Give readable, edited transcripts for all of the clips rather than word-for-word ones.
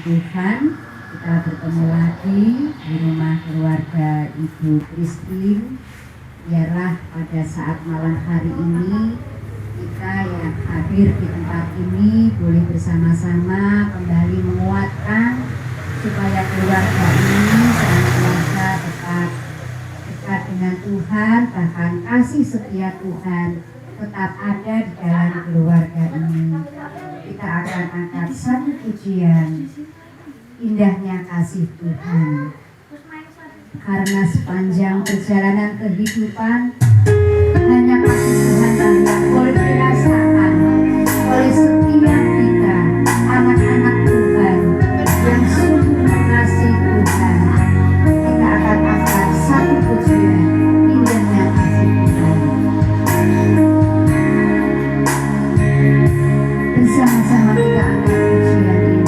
Tuhan, kita bertemu lagi di rumah keluarga Ibu Christine. Biarlah pada saat malam hari ini kita yang hadir di tempat ini boleh bersama-sama kembali menguatkan supaya keluarga ini senantiasa tetap dekat dengan Tuhan, bahkan kasih setia Tuhan tetap ada di dalam keluarga ini. Kita akan angkat satu pujian, indahnya kasih Tuhan. Karena sepanjang perjalanan kehidupan hanya kasih Tuhan yang boleh dirasakan oleh setiap kita, anak-anak Tuhan yang sungguh mengasihi Tuhan. Kita akan angkat satu pujian, indahnya kasih Tuhan. Bersama-sama kita angkat pujian ini.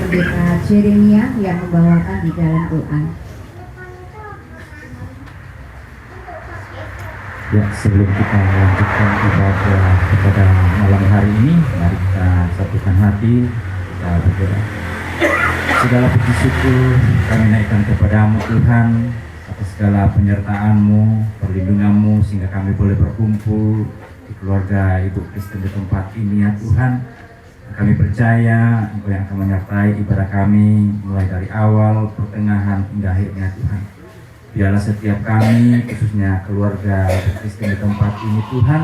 Pendeta Jeremia yang membawakan di dalam doa. Ya, sebelum kita lanjutkan ibadah pada malam hari ini, mari kita satukan hati, kita berdoa. Segala puji syukur kami naikkan kepadamu Tuhan, atas segala penyertaan-Mu, perlindungan-Mu, sehingga kami boleh berkumpul di keluarga Ibu Kristen di tempat ini ya Tuhan. Kami percaya Engkau yang akan menyertai ibadah kami mulai dari awal, pertengahan hingga akhirnya Tuhan. Biarlah setiap kami, khususnya keluarga Kristen di tempat ini Tuhan,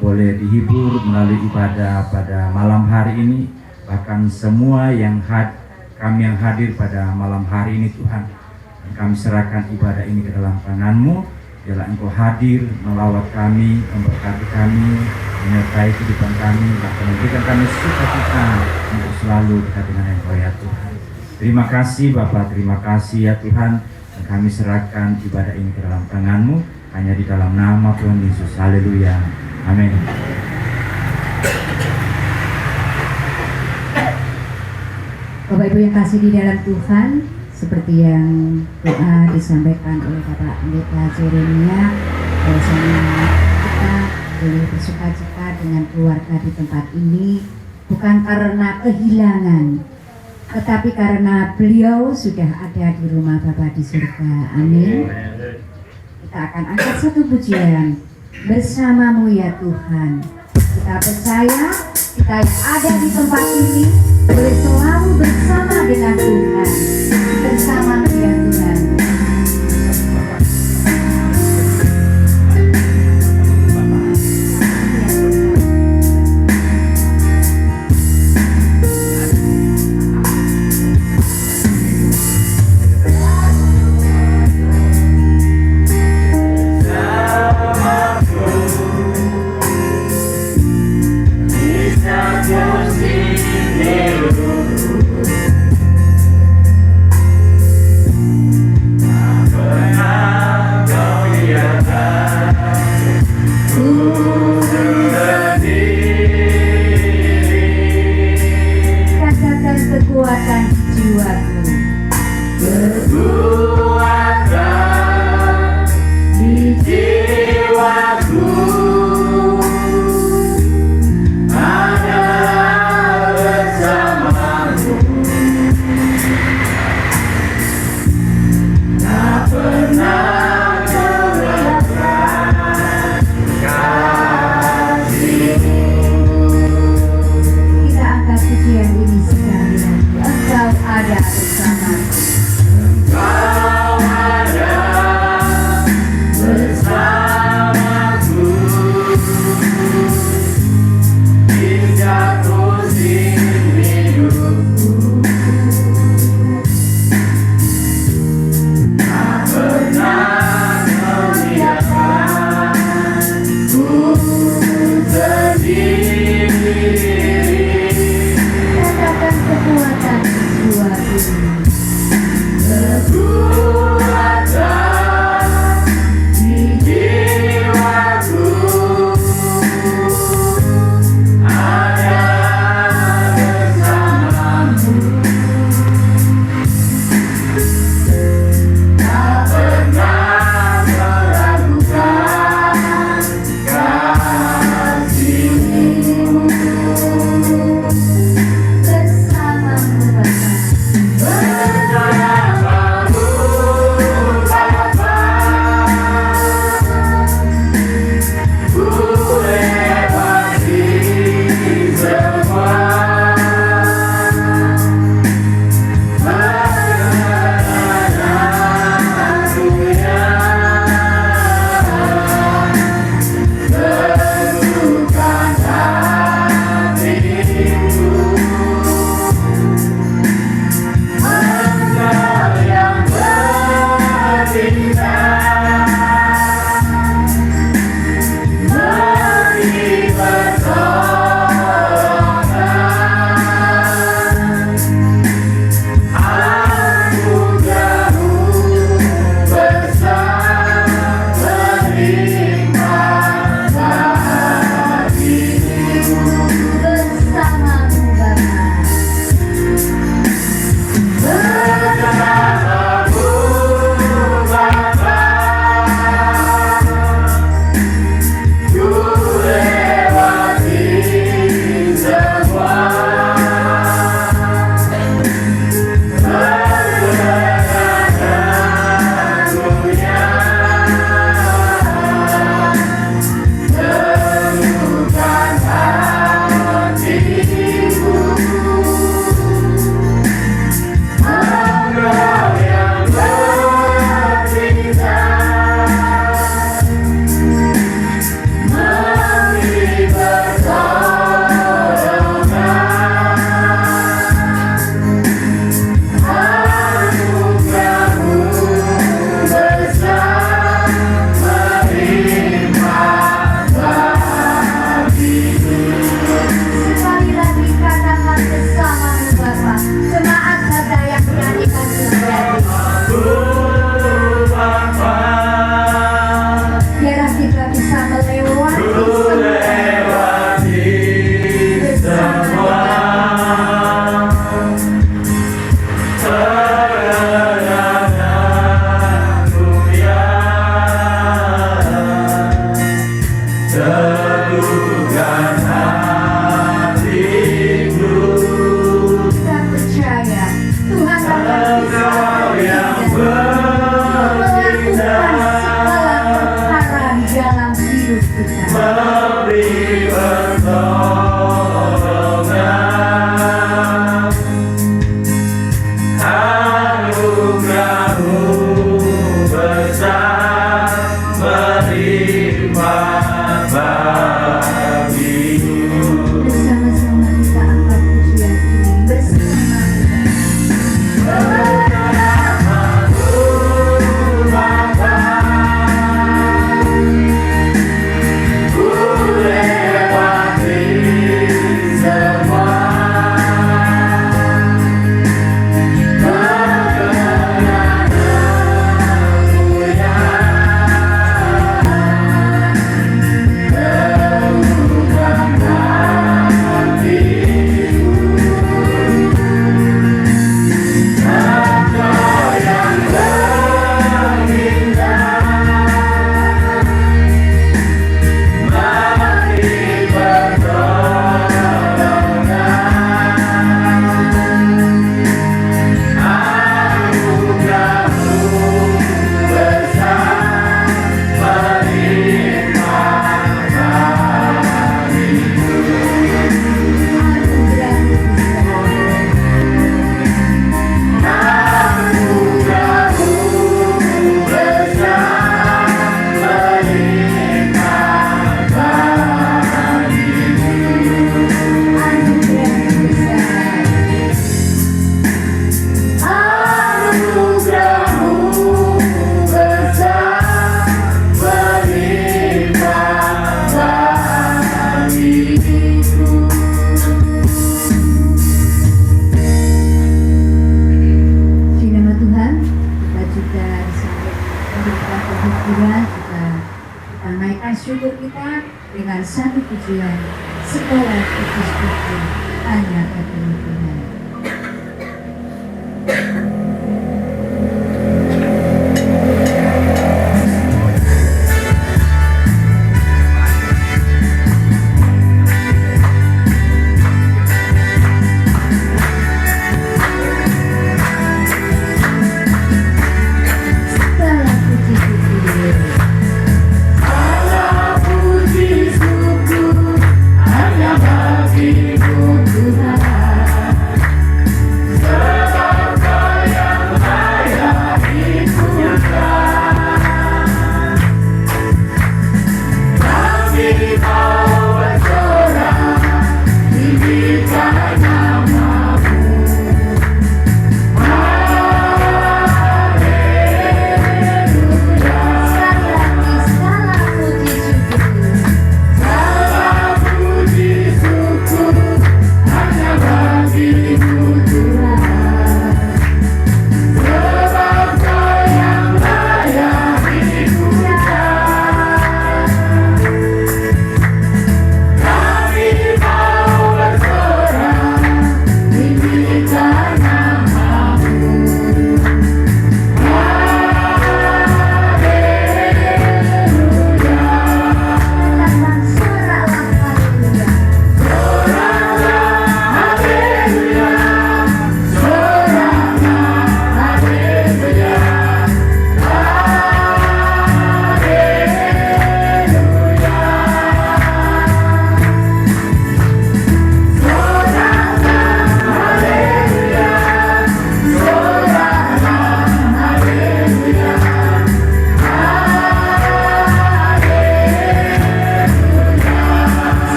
boleh dihibur melalui ibadah pada malam hari ini. Bahkan semua kami yang hadir pada malam hari ini Tuhan, dan kami serahkan ibadah ini ke dalam tangan-Mu. Biarlah Engkau hadir melawat kami, memberkati kami, menyertai kehidupan kami, bahkan memberikan kami sukacita untuk selalu dekat dengan Engkau ya Tuhan. Terima kasih Bapa, terima kasih ya Tuhan. Dan kami serahkan ibadah ini ke dalam tangan-Mu, hanya di dalam nama Tuhan Yesus. Haleluya. Amin. Bapak Ibu yang kasih di dalam Tuhan, seperti yang doa disampaikan oleh Bapak Pendeta Jeremia, bahwasanya kita boleh bersukacita dengan keluarga di tempat ini bukan karena kehilangan, tetapi karena beliau sudah ada di rumah Bapa di surga. Amin. Kita akan angkat satu pujian, bersamamu ya Tuhan. Kita percaya kita yang ada di tempat ini boleh selalu bersama dengan Tuhan. Bersamamu ya Tuhan. syukur kita dengan satu pujian, segala puji syukur hanya bagi Tuhan.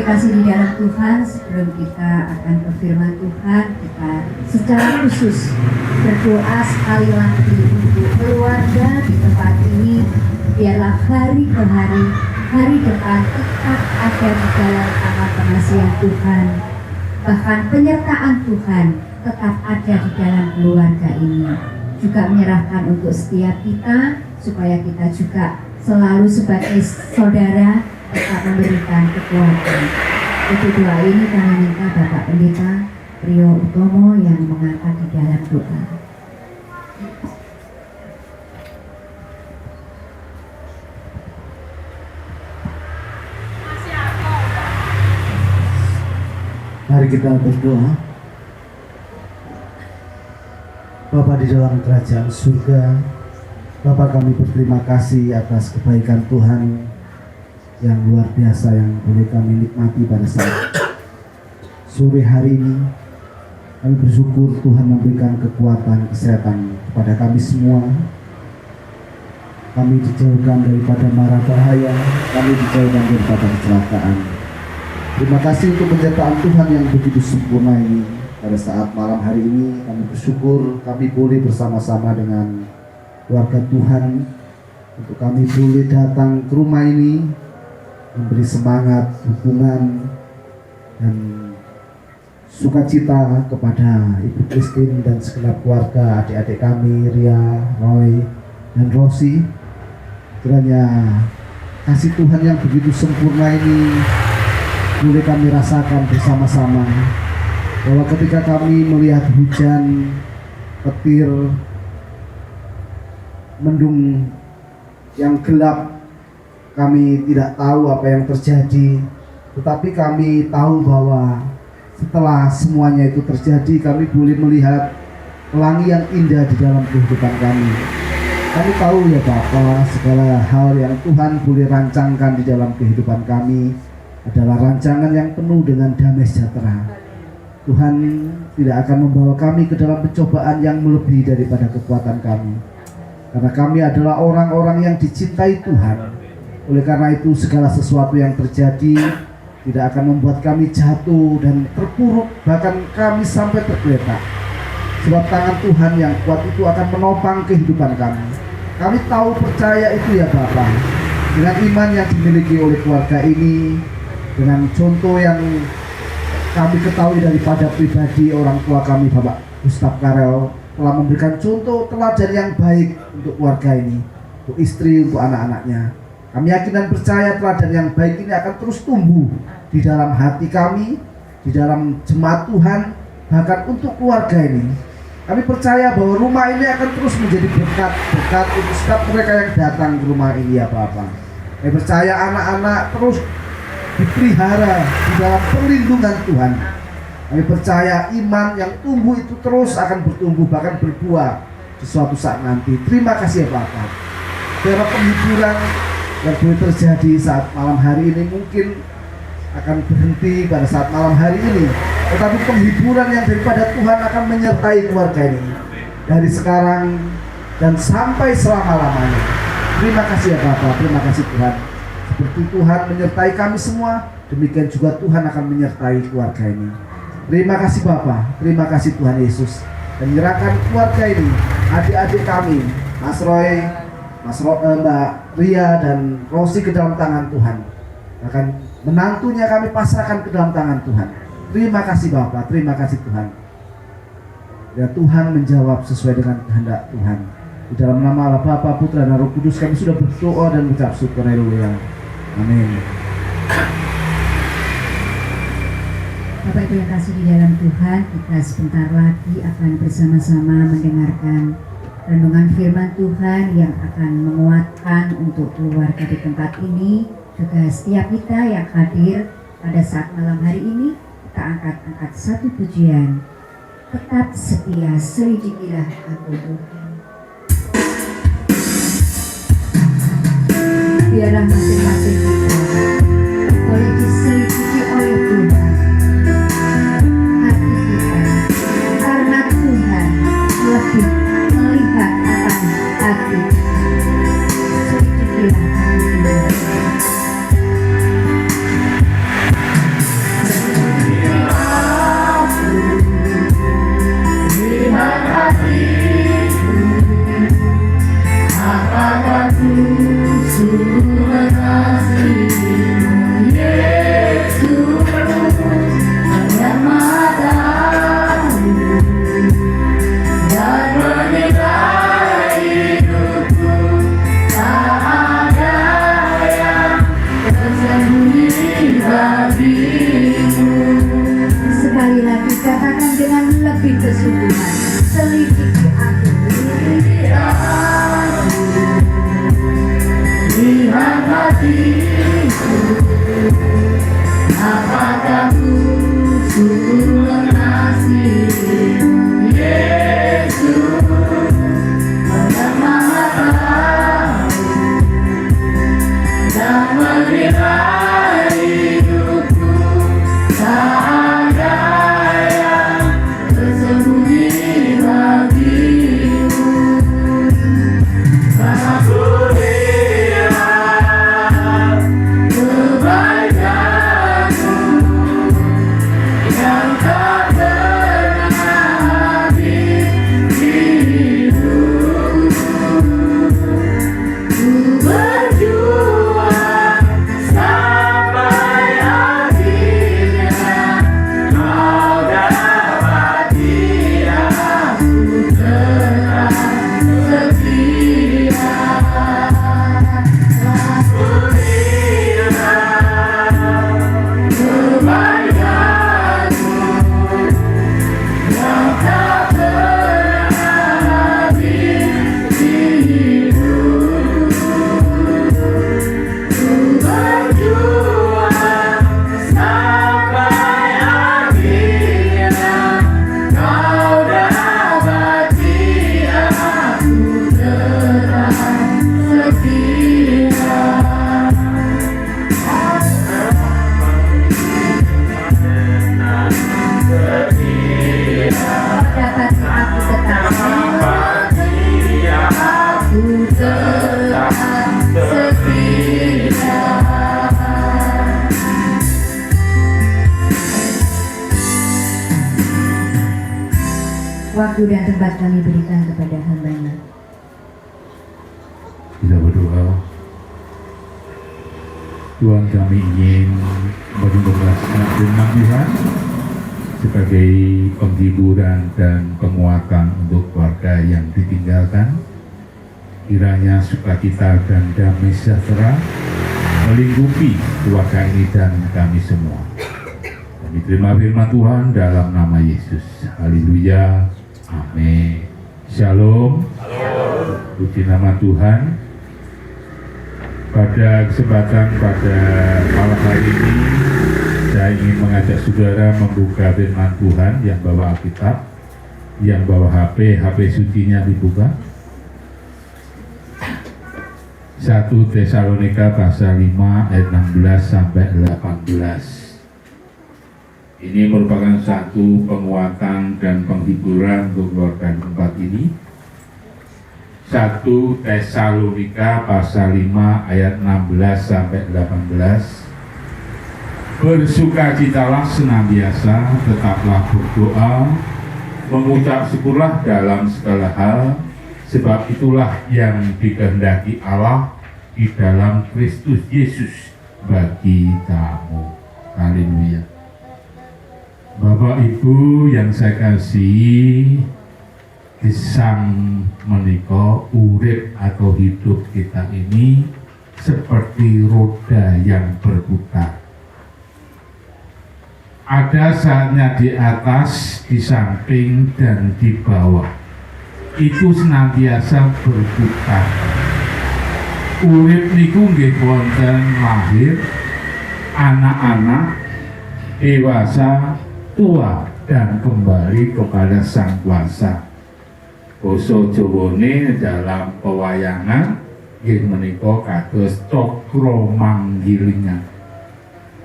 Kasih di dalam Tuhan, sebelum kita akan ke firman Tuhan, kita secara khusus berdoa sekali lagi untuk keluarga di tempat ini. Biarlah hari ke hari depan tetap ada di dalam tangan pengasihan Tuhan. Bahkan penyertaan Tuhan tetap ada di dalam keluarga ini. Juga menyerahkan untuk setiap kita, supaya kita juga selalu sebagai saudara tetap memberikan kekuatan. Untuk doa ini kami minta Bapak Pendeta Rio Utomo yang mengangkat di dalam doa. Mari kita berdoa. Bapa di dalam kerajaan surga, Bapa, kami berterima kasih atas kebaikan Tuhan yang luar biasa yang boleh kami nikmati pada saat sore hari ini. Kami bersyukur Tuhan memberikan kekuatan, kesehatan kepada kami semua. Kami dijauhkan daripada mara bahaya, kami dijauhkan daripada kecelakaan. Terima kasih untuk penyertaan Tuhan yang begitu sempurna ini. Pada saat malam hari ini kami bersyukur kami boleh bersama-sama dengan keluarga Tuhan, untuk kami boleh datang ke rumah ini, memberi semangat, dukungan, dan sukacita kepada Ibu Christine dan segenap keluarga, adik-adik kami, Ria, Roy, dan Rosi. Kiranya kasih Tuhan yang begitu sempurna ini boleh kami rasakan bersama-sama, bahwa ketika kami melihat hujan, petir, mendung yang gelap, kami tidak tahu apa yang terjadi, tetapi kami tahu bahwa setelah semuanya itu terjadi, kami boleh melihat pelangi yang indah di dalam kehidupan kami. Kami tahu ya Bapa, segala hal yang Tuhan boleh rancangkan di dalam kehidupan kami adalah rancangan yang penuh dengan damai sejahtera. Tuhan tidak akan membawa kami ke dalam pencobaan yang melebihi daripada kekuatan kami, karena kami adalah orang-orang yang dicintai Tuhan. Oleh karena itu segala sesuatu yang terjadi tidak akan membuat kami jatuh dan terpuruk, bahkan kami sampai tergeletak, sebab tangan Tuhan yang kuat itu akan menopang kehidupan kami. Kami tahu, percaya itu ya Bapa, dengan iman yang dimiliki oleh keluarga ini, dengan contoh yang kami ketahui daripada pribadi orang tua kami, Bapak Gustaf Karel, telah memberikan contoh teladan yang baik untuk keluarga ini, untuk istri, untuk anak-anaknya. Kami yakin dan percaya teladan yang baik ini akan terus tumbuh di dalam hati kami, di dalam jemaat Tuhan, bahkan untuk keluarga ini. Kami percaya bahwa rumah ini akan terus menjadi berkat untuk setiap mereka yang datang ke rumah ini ya Bapak. Kami percaya anak-anak terus dipelihara di dalam perlindungan Tuhan. Kami percaya iman yang tumbuh itu terus akan bertumbuh, bahkan berbuah di suatu saat nanti. Terima kasih ya Bapak. Biar penghiburan yang boleh terjadi saat malam hari ini mungkin akan berhenti pada saat malam hari ini, tetapi penghiburan yang daripada Tuhan akan menyertai keluarga ini dari sekarang dan sampai selama-lamanya. Terima kasih ya Bapak, terima kasih Tuhan. Seperti Tuhan menyertai kami semua, demikian juga Tuhan akan menyertai keluarga ini. Terima kasih Bapak, terima kasih Tuhan Yesus. Dan menyerahkan keluarga ini, adik-adik kami, Mas Roy, Mbak Ria dan Rosi ke dalam tangan Tuhan. Bahkan menantunya kami pasrahkan ke dalam tangan Tuhan. Terima kasih Bapak, terima kasih Tuhan. Ya Tuhan menjawab sesuai dengan kehendak Tuhan. Di dalam nama Allah Bapa, Putra dan Roh Kudus kami sudah berdoa dan mengucap syukur. Haleluya. Amin. Bapak Ibu yang kasih di dalam Tuhan, kita sebentar lagi akan bersama-sama mendengarkan renungan firman Tuhan yang akan menguatkan untuk keluarga di tempat ini, juga setiap kita yang hadir pada saat malam hari ini. Kita angkat satu pujian, tetap setia selidikilah aku Tuhan. Biarlah masing-masing kita boleh diselidiki oleh Tuhan hati kita, karena Tuhan lebih melihat akan hati. Selidikilah hati kita. Sekali lagi katakan dengan lebih kesungguhan, selidiki aku. Lihat hatiku, apakah ku sungguh mengasihi Yesus, Yang Maha Tahu dan menerima hidupku. Tak ada yang tersembunyi bagimu. Aku setia. Waktu dan tempat kami berikan kepada hamba-Nya. Kita berdoa. Tuhan, kami ingin mendengarkan firman Tuhan sebagai penghiburan dan penguatan untuk keluarga yang ditinggalkan. Kiranya sukacita dan damai sejahtera melingkupi keluarga ini dan kami semua. Kami terima firman Tuhan dalam nama Yesus. Haleluya. Amin. Shalom. Puji nama Tuhan. Pada kesempatan pada malam hari ini, saya ingin mengajak saudara membuka firman Tuhan yang bawa Alkitab, yang bawa HP sucinya dibuka. 1 Tesalonika pasal 5 ayat 16 sampai 18. Ini merupakan satu penguatan dan penghiburan untuk keluarga tempat ini. 1 Tesalonika pasal 5 ayat 16 sampai 18. Bersukacitalah senantiasa, tetaplah berdoa, mengucap syukurlah dalam segala hal, sebab itulah yang dikehendaki Allah di dalam Kristus Yesus bagi kamu. Haleluya. Bapak Ibu yang saya kasihi, Sang menika urip atau hidup kita ini seperti roda yang berputar. Ada saatnya di atas, di samping, dan di bawah. Itu senantiasa berputar. Urip niku nggih wonten lahir, anak-anak, dewasa, tua, dan kembali kepada Sang Kuasa. Basa Jawane dalam pewayangan nggih menika kados cakra manggilingan.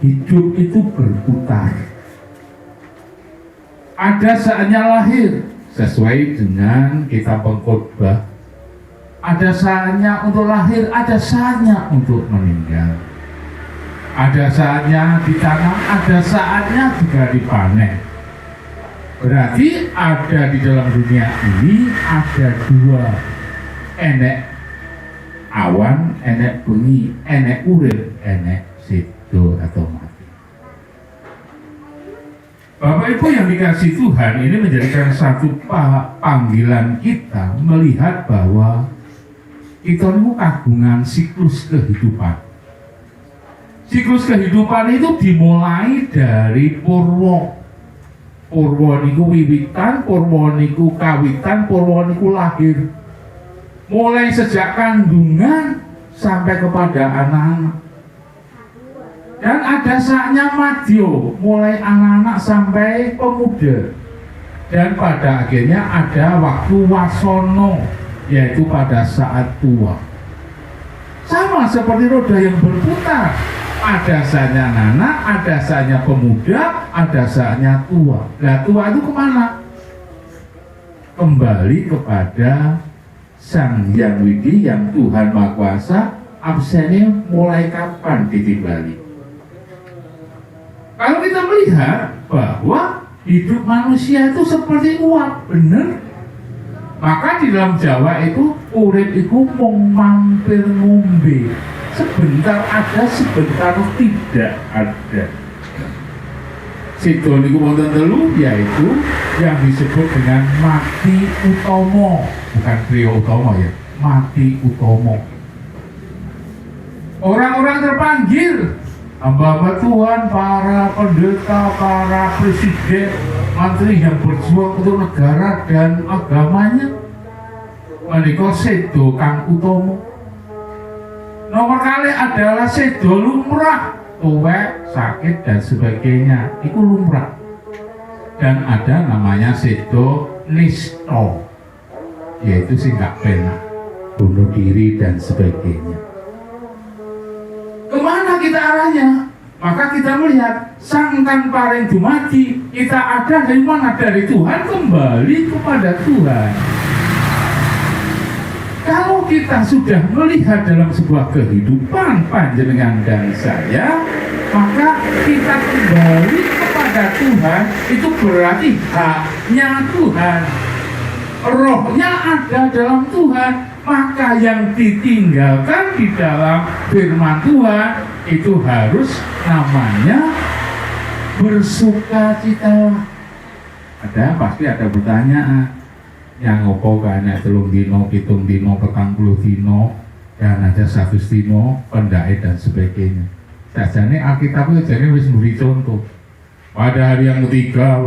Hidup itu berputar. Ada saatnya lahir sesuai dengan kitab Pengkhotbah. Ada saatnya untuk lahir, ada saatnya untuk meninggal. Ada saatnya ditanam, ada saatnya juga dipanen. Berarti ada di dalam dunia ini ada dua, enek awan, enek bengi, enek urip, enek sedo atau mati. Bapak Ibu yang dikasih Tuhan, ini menjadikan satu panggilan kita melihat bahwa kita ini kagungan siklus kehidupan. Siklus kehidupan itu dimulai dari purwa. Purwa niku wiwitan, purwa niku kawitan, purwa niku lahir. Mulai sejak kandungan sampai kepada anak-anak. Dan ada saatnya madyo, mulai anak-anak sampai pemuda. Dan pada akhirnya ada waktu wasono, yaitu pada saat tua. Sama seperti roda yang berputar. Ada saatnya anak, ada saatnya pemuda, ada saatnya tua. Nah, tua itu kemana? Kembali kepada Sang Hyang Widi yang Tuhan Maha Kuasa. Absennya mulai kapan ditimbali? Kalau kita melihat bahwa hidup manusia itu seperti uap, benar? Maka di dalam Jawa itu urip itu mung mampir ngombe. Sebentar ada, sebentar tidak ada. Sedo niku wonten telu, yaitu yang disebut dengan mati utama, bukan kriya utama ya, mati utama. Orang-orang terpanggil, hamba-hamba Tuhan, para pendeta, para presiden, menteri yang berjuang untuk negara dan agamanya, menika sedo kang utama. Nomor kali adalah sedo lumrah, tuwek, sakit dan sebagainya, itu lumrah. Dan ada namanya sedo nisto, yaitu sing gak penak, bunuh diri dan sebagainya. Kemana kita arahnya? Maka kita melihat sang tanpa ring dumadi, kita ada dari mana? Dari Tuhan, kembali kepada Tuhan. Kalau kita sudah melihat dalam sebuah kehidupan panjenengan dan saya, maka kita kembali kepada Tuhan, itu berarti haknya Tuhan. Rohnya ada dalam Tuhan, maka yang ditinggalkan di dalam firman Tuhan itu harus namanya bersukacita. Pasti ada pertanyaan, yang ngopo kan telung dino, pitung dino, 40 dino, dan ada 100 dino, pendai dan sebagainya. Sajane Alkitab itu jadi wis memberi contoh. Pada hari yang ketiga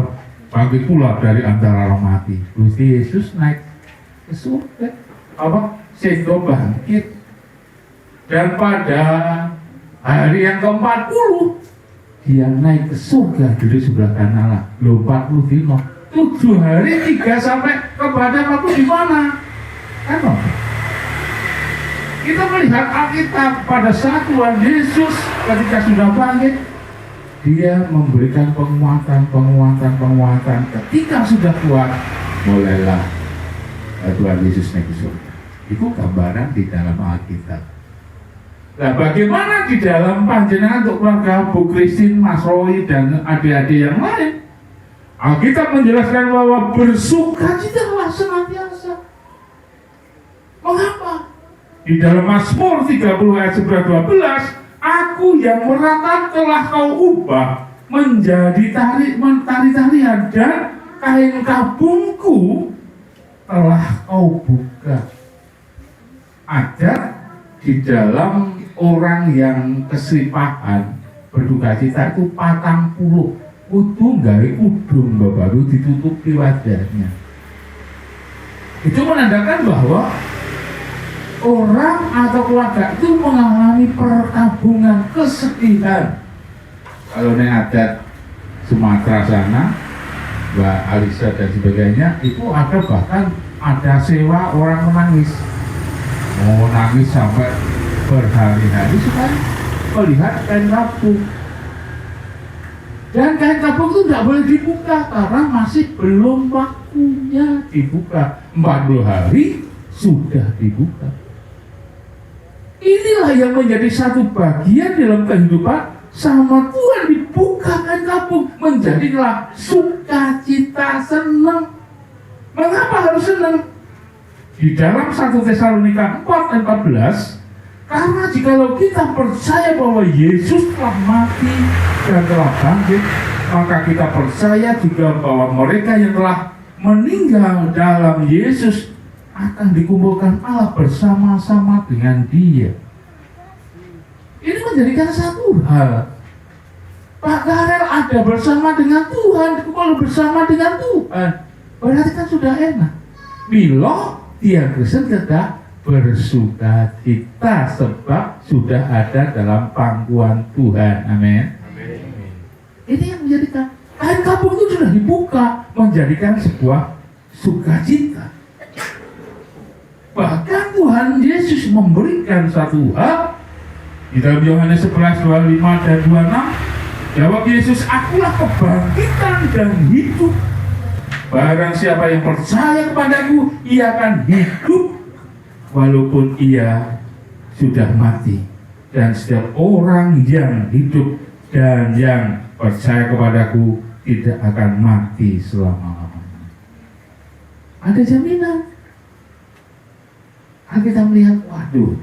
bangkit pula dari antara orang mati. Gusti Yesus naik ke surga. Sedo bangkit. Dan pada hari yang ke-40 dia naik ke surga dari sebelah kanan Allah. 40 dino. 7 hari 3 sampai kepada waktu di mana? Kan kita melihat Alkitab pada saat Tuhan Yesus ketika sudah bangkit, dia memberikan penguatan. Ketika sudah kuat, mulailah Tuhan Yesus naik ke surga. Itu gambaran di dalam Alkitab. Nah, bagaimana di dalam panjenengan untuk keluarga Bu Christine, Mas Roy, dan adik-adik yang lain? Alkitab menjelaskan bahwa bersukacitalah senantiasa. Mengapa? Di dalam Mazmur 30 ayat 11, aku yang meratap telah kau ubah menjadi tari-tarian, dan kain kabungku telah kau buka. Ada di dalam orang yang keselipahan berduka cita itu 40 kudu gawe udung baru ditutupi wajahnya. Itu menandakan bahwa orang atau keluarga itu mengalami perkabungan kesedihan. Kalau ini adat Sumatera sana, Mbak Alisa dan sebagainya, itu ada bahkan ada sewa orang menangis. Mau nangis sampai berhari-hari supaya melihat kain kabung. Dan kain kabung itu tidak boleh dibuka karena masih belum waktunya dibuka. 40 hari sudah dibuka. Inilah yang menjadi satu bagian dalam kehidupan sama Tuhan, dibuka kain kabung, menjadilah sukacita, senang. Mengapa harus senang? Di dalam 1 Tesalonika 4 ayat 14, karena jikalau kita percaya bahwa Yesus telah mati dan telah bangkit, maka kita percaya juga bahwa mereka yang telah meninggal dalam Yesus akan dikumpulkan Allah bersama-sama dengan Dia. Ini menjadikan satu hal. Pak Karel ada bersama dengan Tuhan, dikumpul bersama dengan Tuhan, berarti kan sudah enak. Milo tiang Kristen kita bersukacita sebab sudah ada dalam pangkuan Tuhan. Amin. Ini yang menjadikan kain kabung itu sudah dibuka, menjadikan sebuah sukacita. Bahkan Tuhan Yesus memberikan satu hal di dalam Yohanes 11, 25 dan 26. Jawab Yesus, akulah kebangkitan dan hidup. Barang siapa yang percaya kepadaku, ia akan hidup walaupun ia sudah mati. Dan setiap orang yang hidup dan yang percaya kepadaku tidak akan mati selama-lamanya. Ada jaminan. Kita melihat, waduh,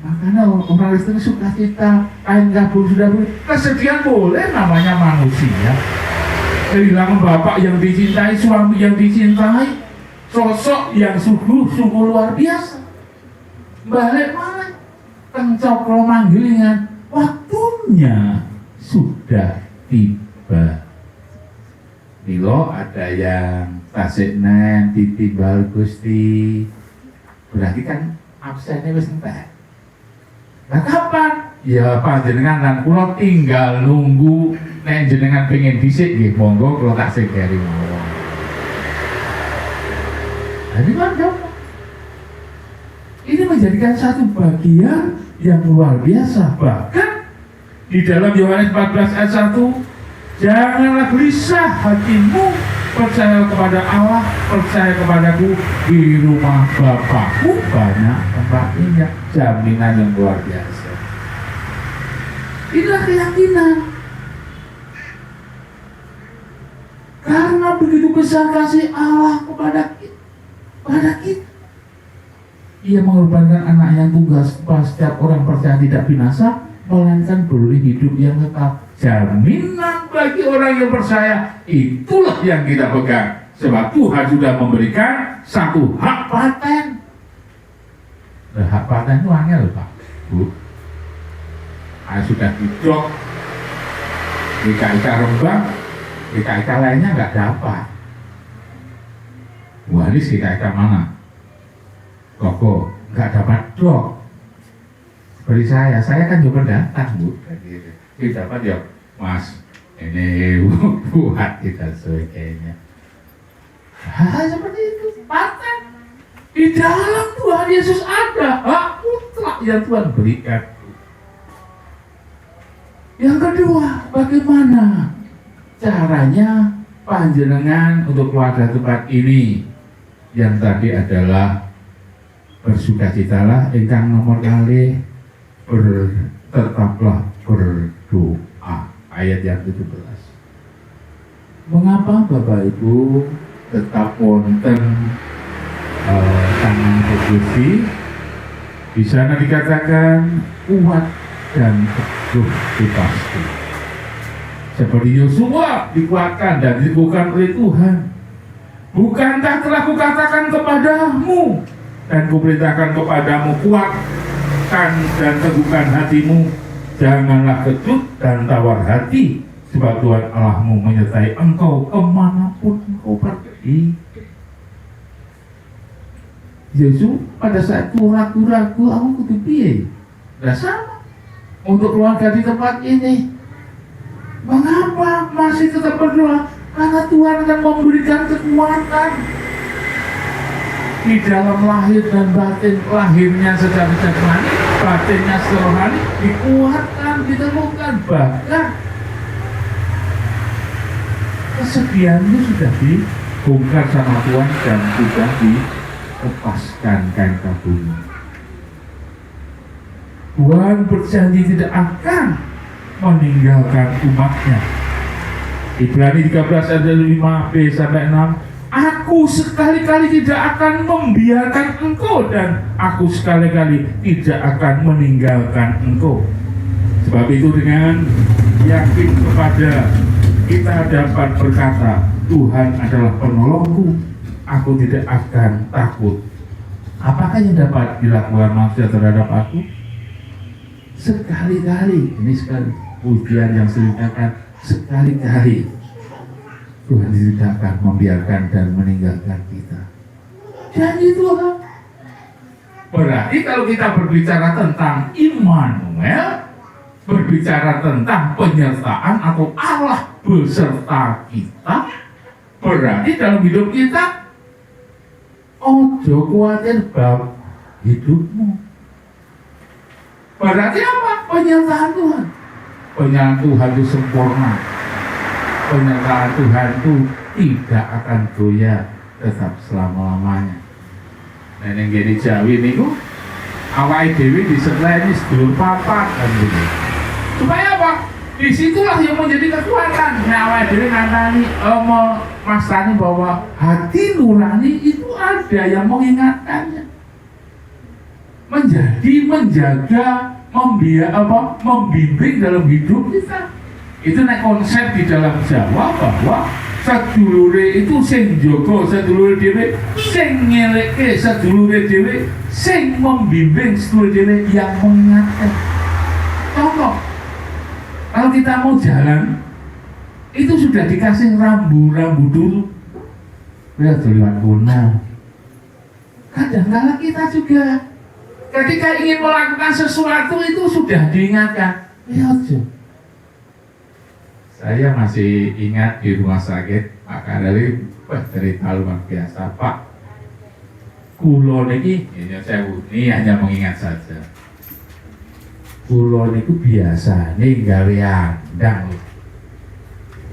makanya orang Kristen sukacita, kain kabung sudah boleh, kesedihan boleh, namanya manusia. Kehilangan bapak yang dicintai, suami yang dicintai, sosok yang sungguh luar biasa. Balik mana? Kencokro manggilingan, waktunya sudah tiba. Milo ada yang Tasiknen ditimbal Gusti, berarti kan absennya wis entek. Nah kapan? Ya panjenengan lan kula tinggal nunggu nek jenengan pengen dhisik nggih monggo kula tasih keri mawon. Jadi mana? Ini menjadikan satu bagian yang luar biasa. Bahkan di dalam Yohanes 14 ayat 1, Janganlah gelisah hatimu, percaya kepada Allah, percaya kepadaku. Di rumah Bapakku banyak tempat tinggal. Jaminan yang luar biasa. Inilah keyakinan. Karena begitu besar kasih Allah kepada kita, Ia mengorbankan anak yang tunggal supaya setiap orang percaya tidak binasa, melainkan beroleh hidup yang kekal. Jaminan bagi orang yang percaya, itulah yang kita pegang. Sebab Tuhan sudah memberikan satu hak paten. Hak paten itu angel, Pak, Bu. Sudah didok IKIK Rembang, IKIK lainnya nggak dapat. Waris IKIK mana? Koko nggak dapat dok. Seperti saya kan juga datang, Bu. Jadi dapat ya, Mas, ini buat kita sebagainya. Seperti itu, paten. Di dalam Tuhan Yesus ada hak mutlak yang Tuhan berikan. Yang kedua, bagaimana caranya panjenengan untuk keluarga tempat ini? Yang tadi adalah bersukacitalah, ingkang nomor kali tetaplah berdoa. Ayat yang 17. Mengapa Bapak Ibu tetap wonten tangan posisi? Di sana dikatakan kuat dan teguh pasti. Seperti Yosua dikuatkan dan diteguhkan oleh Tuhan. Bukankah telah kukatakan kepadamu dan kuperintahkan kepadamu, kuatkan dan teguhkan hatimu, janganlah kecut dan tawar hati, sebab Tuhan Allahmu menyertai engkau kemanapun engkau pergi. Yesus pada saat itu ragu-ragu, aku kudu piye? Nah sama untuk keluarga di tempat ini. Mengapa masih tetap berdoa? Karena Tuhan akan memberikan kekuatan di dalam lahir dan batin. Lahirnya secara jasmani, batinnya secara rohani dikuatkan, ditemukan. Bahkan kesediaannya sudah dibongkar sama Tuhan dan sudah dilepaskan kain kabungnya. Tuhan berjanji tidak akan meninggalkan umatnya. Ibrani 13 ayat 5b sampai 6. Aku sekali-kali tidak akan membiarkan engkau dan aku sekali-kali tidak akan meninggalkan engkau. Sebab itu dengan yakin kepada kita dapat berkata, Tuhan adalah penolongku, aku tidak akan takut. Apakah yang dapat dilakukan manusia terhadap aku? Sekali-kali, ini sekali ujian yang diceritakan, sekali-kali Tuhan tidak akan membiarkan dan meninggalkan kita. Janji Tuhan. Berarti kalau kita berbicara tentang Immanuel, berbicara tentang penyertaan atau Allah beserta kita, berarti dalam hidup kita ojo khawatir bab hidupmu. Berarti apa? Penyertaan Tuhan. Penyertaan Tuhan itu sempurna. Penyertaan Tuhan itu tidak akan goyah, tetap selama-lamanya. Nah yang gini Jawi ini ku awake dhewe disertai sedulur papat kan gitu. Supaya apa? Disitulah yang menjadi kekuatan. Nah awake dhewe ngantani mastani bahwa hati nurani itu ada yang mengingatkannya. Menjaga, membimbing dalam hidup kita. Itu nek konsep di dalam Jawa bahwa sedulure itu sing jaga sedulure dhewe, sing ngelekke sedulure dhewe, sing membimbing sedulure dhewe yang mengingatkan. Contoh, kalau kita mau jalan, itu sudah dikasih rambu-rambu dulu. Ya tulisan kuna. Kadang-kadang kita juga ketika ingin melakukan sesuatu itu sudah diingatkan. Ya aja. Saya masih ingat di rumah sakit Pak Kadali cerita luar biasa Pak. Kulo niki, ini hanya mengingat saja. Kulo niku biasa nih gawe andang.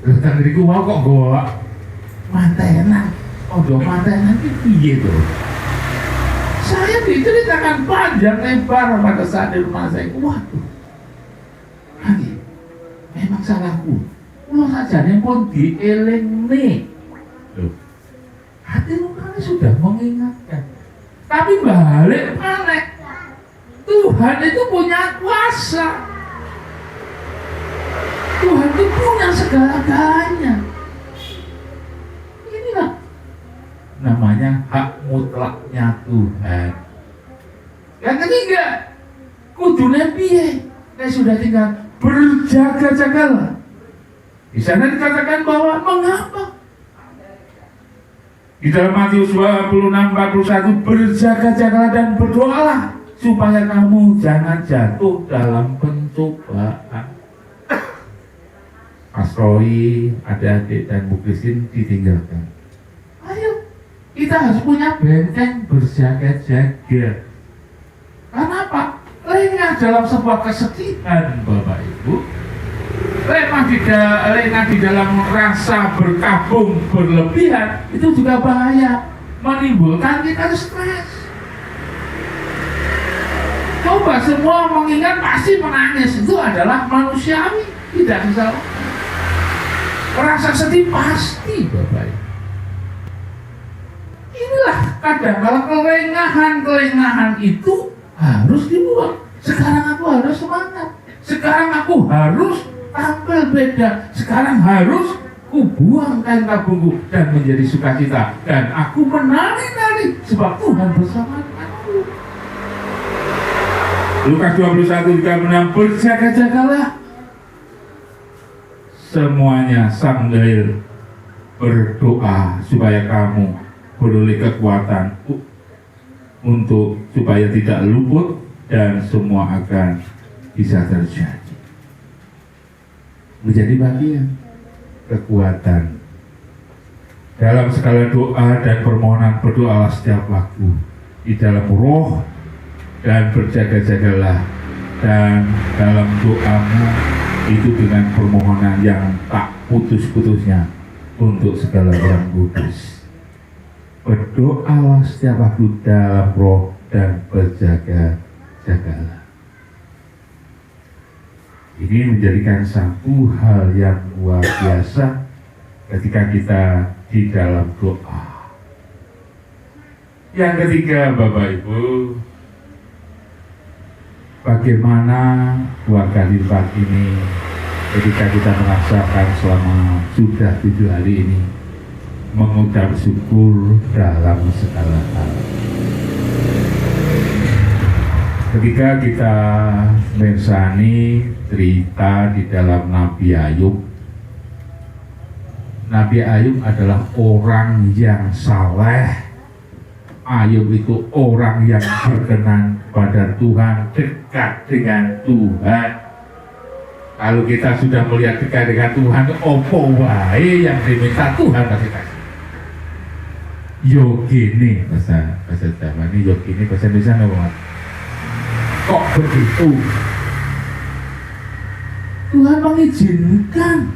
Datang diriku mau kok goa mantenan. Oh do mantenan itu piye tuh? Saya diceritakan panjang lebar pada saat di rumah saya. Waduh, lagi memang salahku. Lo saja yang pun dieling nih. Loh, hati nurani sudah mengingatkan. Tapi balik mana? Tuhan itu punya kuasa. Tuhan itu punya segala-galanya. Inilah namanya hak mutlaknya Tuhan. Yang ketiga, kudune piye? Saya sudah tinggal berjaga-jagalah. Di sana dikatakan bahwa mengapa? Di dalam Matius 26:41, berjaga-jagalah dan berdoalah supaya kamu jangan jatuh dalam pencobaan. Mas Roy, adik-adik dan Bu Christine ditinggalkan. Ayo, kita harus punya benteng berjaga-jaga. Karena apa? Lengah dalam sebuah kesedihan, Bapak Ibu. Lengah di dalam rasa berkabung berlebihan itu juga bahaya, menimbulkan kita stres. Coba semua mengingat pasti menangis, itu adalah manusiawi, tidak bisa. Rasa sedih pasti, Bapak Ibu. Inilah kadang kalau kelengahan itu harus dibuang. Sekarang aku harus semangat. Sekarang aku harus tampil beda. Sekarang harus kubuang kain kabungku dan menjadi sukacita. Dan aku menari-nari sebab Tuhan bersama aku. Lukas 21:36, berjaga-jagalah. Semuanya sambil berdoa supaya kamu beroleh kekuatan untuk supaya tidak luput dan semua akan bisa terjadi. Menjadi bagian kekuatan dalam segala doa dan permohonan. Berdoalah setiap waktu di dalam roh dan berjaga-jagalah, dan dalam doamu itu dengan permohonan yang tak putus-putusnya untuk segala yang kudus. Berdoalah setiap waktu dalam roh dan berjaga-jagalah. Ini menjadikan satu hal yang luar biasa ketika kita di dalam doa. Yang ketiga, Bapak Ibu, bagaimana keluarga lipat ini ketika kita merasakan selama sudah 7 hari ini mengucap syukur dalam segala hal. Ketika kita mersani cerita di dalam Nabi Ayub. Nabi Ayub adalah orang yang saleh. Ayub itu orang yang berkenan pada Tuhan, dekat dengan Tuhan. Kalau kita sudah melihat dekat dengan Tuhan, opo wae yang diminta Tuhan pasti kasih. Yogini bahasa Jawa ini, yogini bahasa Indonesia apa? Kok begitu? Tuhan mengizinkan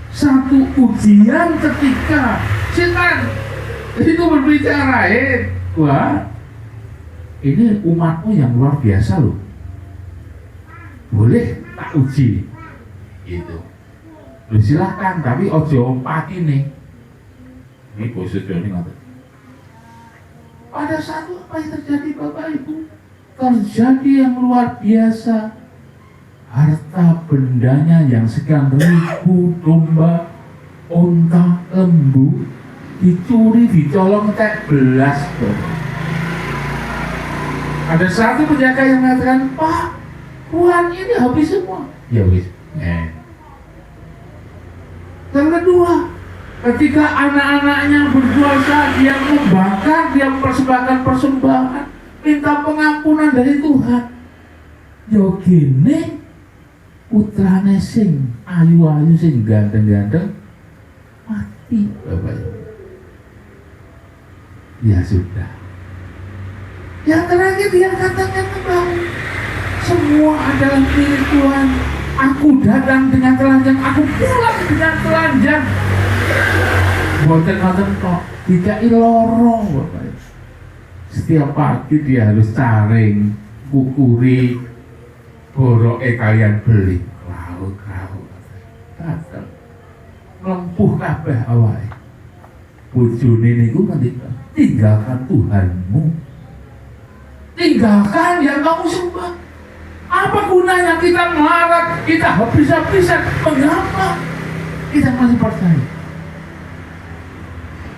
satu ujian ketika setan itu berbicara, wah, ini umatmu yang luar biasa loh, boleh tak uji, gitu. Lu silahkan, tapi ojo pati nih. Ini bosnya Joni ngotot. Pada saat itu apa yang terjadi, Bapak Ibu? Terjadi yang luar biasa. Harta bendanya yang sekian ribu domba, onta, lembu dicuri, dicolong kayak belas. Ada satu penjaga yang mengatakan, Pak, uang ini habis semua. Ya wis. Yang kedua, ketika anak-anaknya berdosa, dia membakar, dia mempersembahkan persembahan, minta pengampunan dari Tuhan. Yo gini, putrane sing ayu-ayu sing ganteng-ganteng mati, Bapak Ibu. Ya sudah. Yang terakhir dia katakan bahwa semua adalah milik Tuhan. Aku datang dengan telanjang, aku pulang dengan telanjang. Boten-boten kok, tidak lorong Bapak. Setiap pagi dia harus saring, kukuri, boroke kalian beli. Krau. Datang. Lempuh kabeh awake. Bojone niku ngendika, tinggalkan Tuhanmu. Tinggalkan yang kamu sembah. Apa gunanya kita melarat, kita habis-habisan, mengapa kita masih percaya?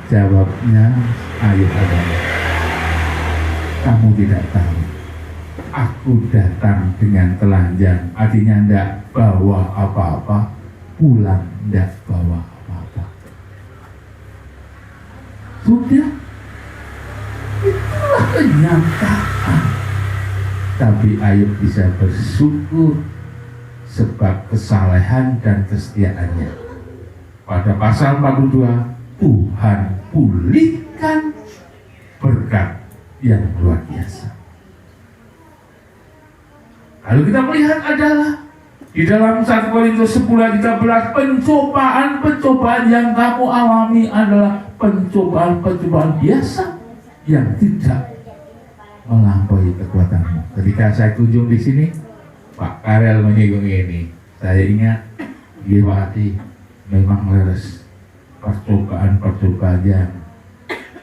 Jawabnya ayat adalah, kamu tidak tahu. Aku datang dengan telanjang, artinya tidak bawa apa-apa, pulang tidak bawa apa-apa. Sudah, itulah kenyataan. Tapi Ayub bisa bersyukur sebab kesalehan dan kesetiaannya. Pada pasal 42, Tuhan pulihkan berkat yang luar biasa. Lalu kita melihat adalah di dalam 1 Korintus 10 ayat 13, pencobaan yang kamu alami adalah pencobaan biasa yang tidak melampaui kekuatanmu. Ketika saya kunjung di sini, Pak Karel menyinggung ini, saya ingat Giwati memang leres. Percobaan yang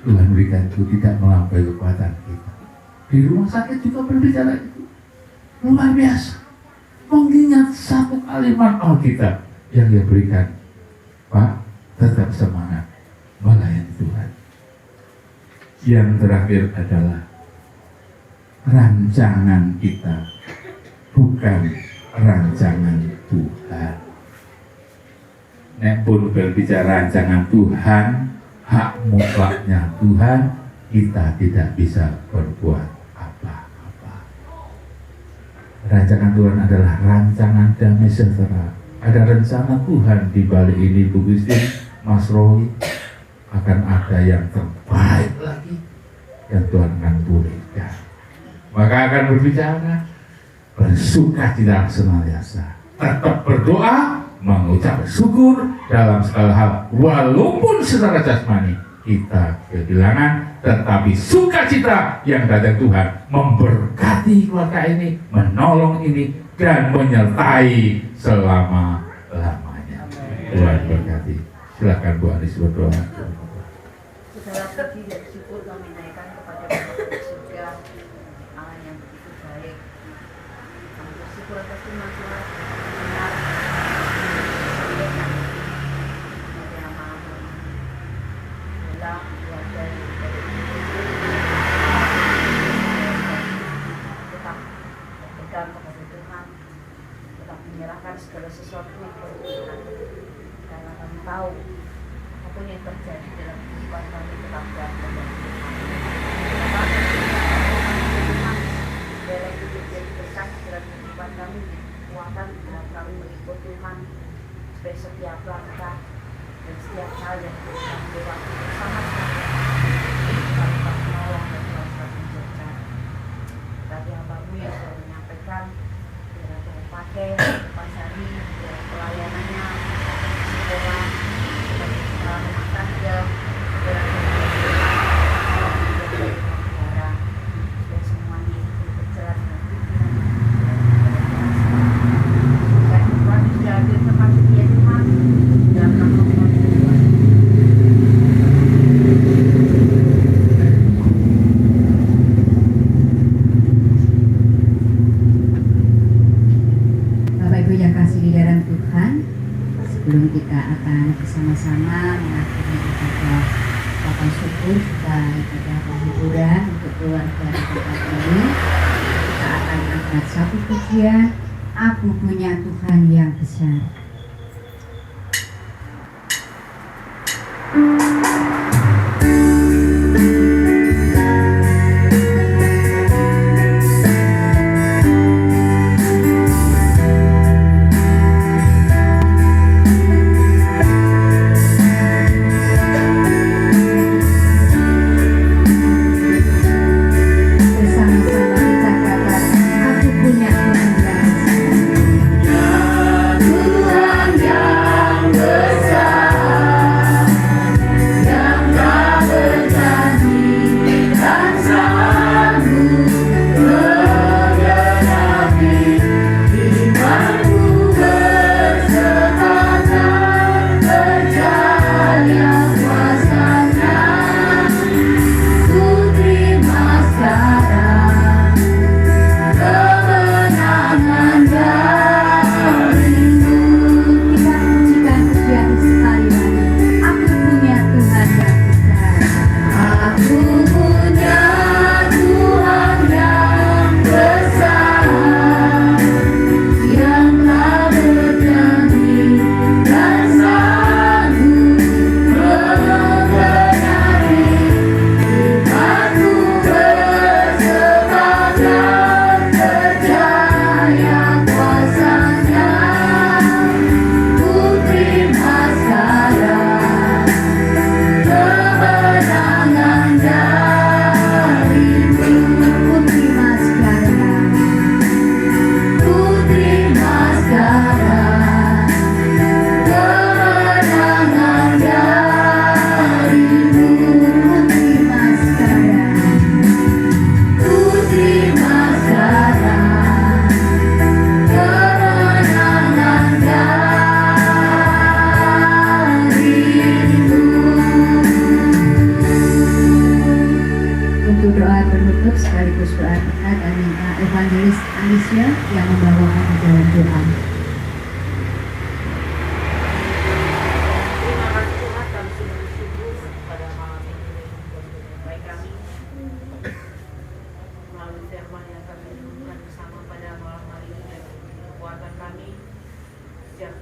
Tuhan berikan itu tidak melampaui kekuatan kita. Di rumah sakit juga berbicara itu luar biasa. Mengingat satu kalimat Alkitab yang dia berikan, Pak, tetap semangat melayani Tuhan. Yang terakhir adalah rancangan kita, bukan rancangan Tuhan. Nek pun berbicara rancangan Tuhan, hak mutlaknya Tuhan, kita tidak bisa berbuat apa-apa. Rancangan Tuhan adalah rancangan damai sejahtera. Ada rencana Tuhan di balik ini, Bu Gusti, Mas Roy, akan ada yang terbaik lagi yang Tuhan akan pulihkan. Maka akan berbicara, bersukacita senantiasa, tetap berdoa, mengucap syukur dalam segala hal, walaupun secara jasmani kita kehilangan, tetapi sukacita yang datang Tuhan memberkati keluarga ini, menolong ini, dan menyertai selama-lamanya. Tuhan berkati. Silakan Bu Anis berdoa. Segala puji dan syukur kami naikkan kepada Bapa di surga, Allah yang begitu baik. Kami bersyukur atas firman Tuhan benar. Tetap berpegang kepada Tuhan, tetap menyerahkan segala sesuatu kepada Tuhan, karena kami tahu apapun yang terjadi dalam kehidupan kami tetap berada pada Tuhan. Biarlah itu menjadi berkat dalam kehidupan kami, kekuatan dalam kami mengikut Tuhan, supaya setiap langkah dan setiap hal yang kita lewati bersama kami tak menolong dan selalu menjaga. Tadi hambamu yang sudah menyampaikan, biar Tuhan pakai Pak Sani dalam pelayanannya, sekolah, rumah tangga, dan negara, dan semuanya berjalan dengan pimpinan dan Tuhan sudah hadir tempat setia Tuhan dalam nama Tuhan. Bapak Ibu yang kasih di dalam Tuhan, sebelum kita akan bersama-sama mengakhiri ibadah Bapak syukur juga ibadah penghiburan untuk keluarga di tempat ini, kita akan angkat satu pujian, Aku Punya Tuhan Yang Besar. Bersama-sama kita katakan, Aku punya Tuhan yang besar. saja yang membawakan di dalam doa. Terima kasih Tuhan, kami sungguh bersyukur pada malam ini baik kami melalui firman yang kami renungkan bersama pada malam hari ini dan kekuatan kami setiap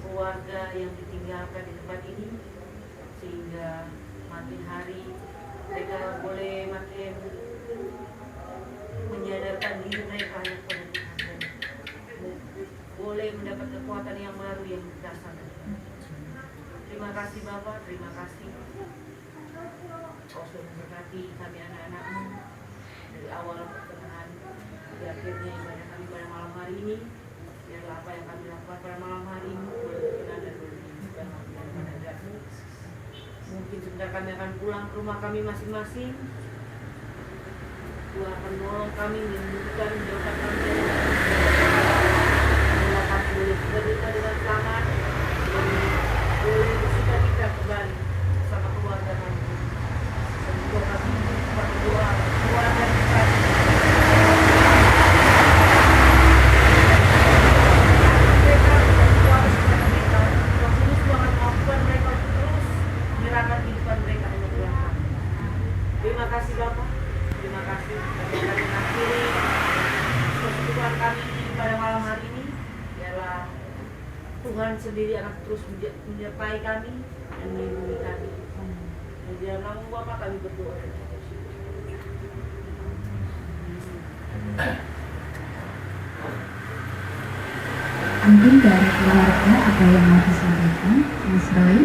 keluarga yang ditinggalkan di tempat ini sehingga makin hari mereka boleh makin menyadarkan diri mereka hanya pada Tuhan dan boleh mendapat kekuatan yang baru yang berasal dari Tuhan. Terima kasih Bapak, terima kasih Kau sudah memberkati kami anak-anakmu dari awal pertengahan di akhirnya ibadah kami pada malam hari ini. Biarlah apa yang kami lakukan pada malam hari ini boleh berkenan dan boleh dibuka dari hadapan-Mu. Mungkin sebentar kami akan pulang ke rumah kami masing-masing. Tuhan akan menolong kami, melindungi menjauhkan kami dari bahwa kami boleh berdoa dengan selamat dan boleh bersukacita kembali bersama keluarga kami. Semoga kami berdoa keluarga kita mereka keluarga kita Tuhan Yesus akan mampukan mereka terus menyerahkan kehidupan mereka hanya Tuhan kami. Terima kasih Bapak. Terima kasih kami mengakhiri persekutuan kami pada malam hari ini. Biarlah Tuhan sendiri akan terus menyertai kami dan melindungi kami. Dan di dalam nama Bapa kami berdoa. Mungkin dari keluarga ada yang mau disampaikan, Mas Roy?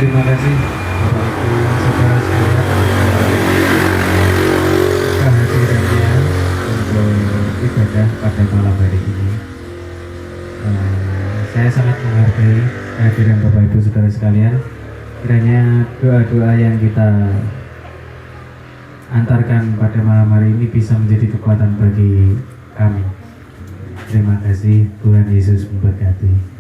Terima kasih Bapak Ibu saudara sekalian kehadirannya untuk ibadah pada malam hari ini. Saya sangat menghargai kehadiran Bapak Ibu saudara sekalian. Kiranya doa-doa yang kita antarkan pada malam hari ini bisa menjadi kekuatan bagi kami. Terima kasih, Tuhan Yesus memberkati.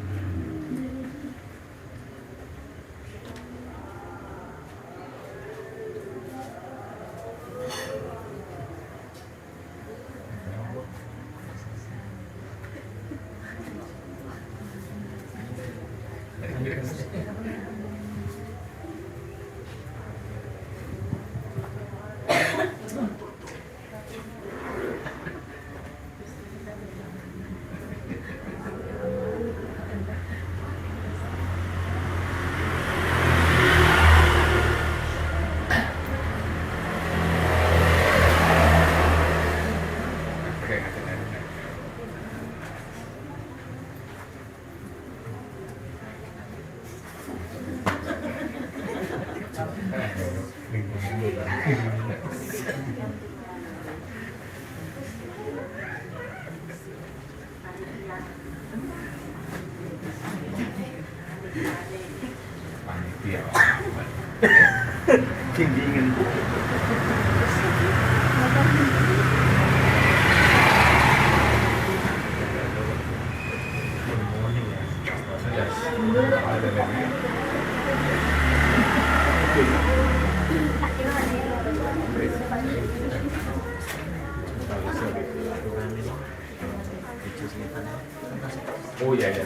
Oh ya ya.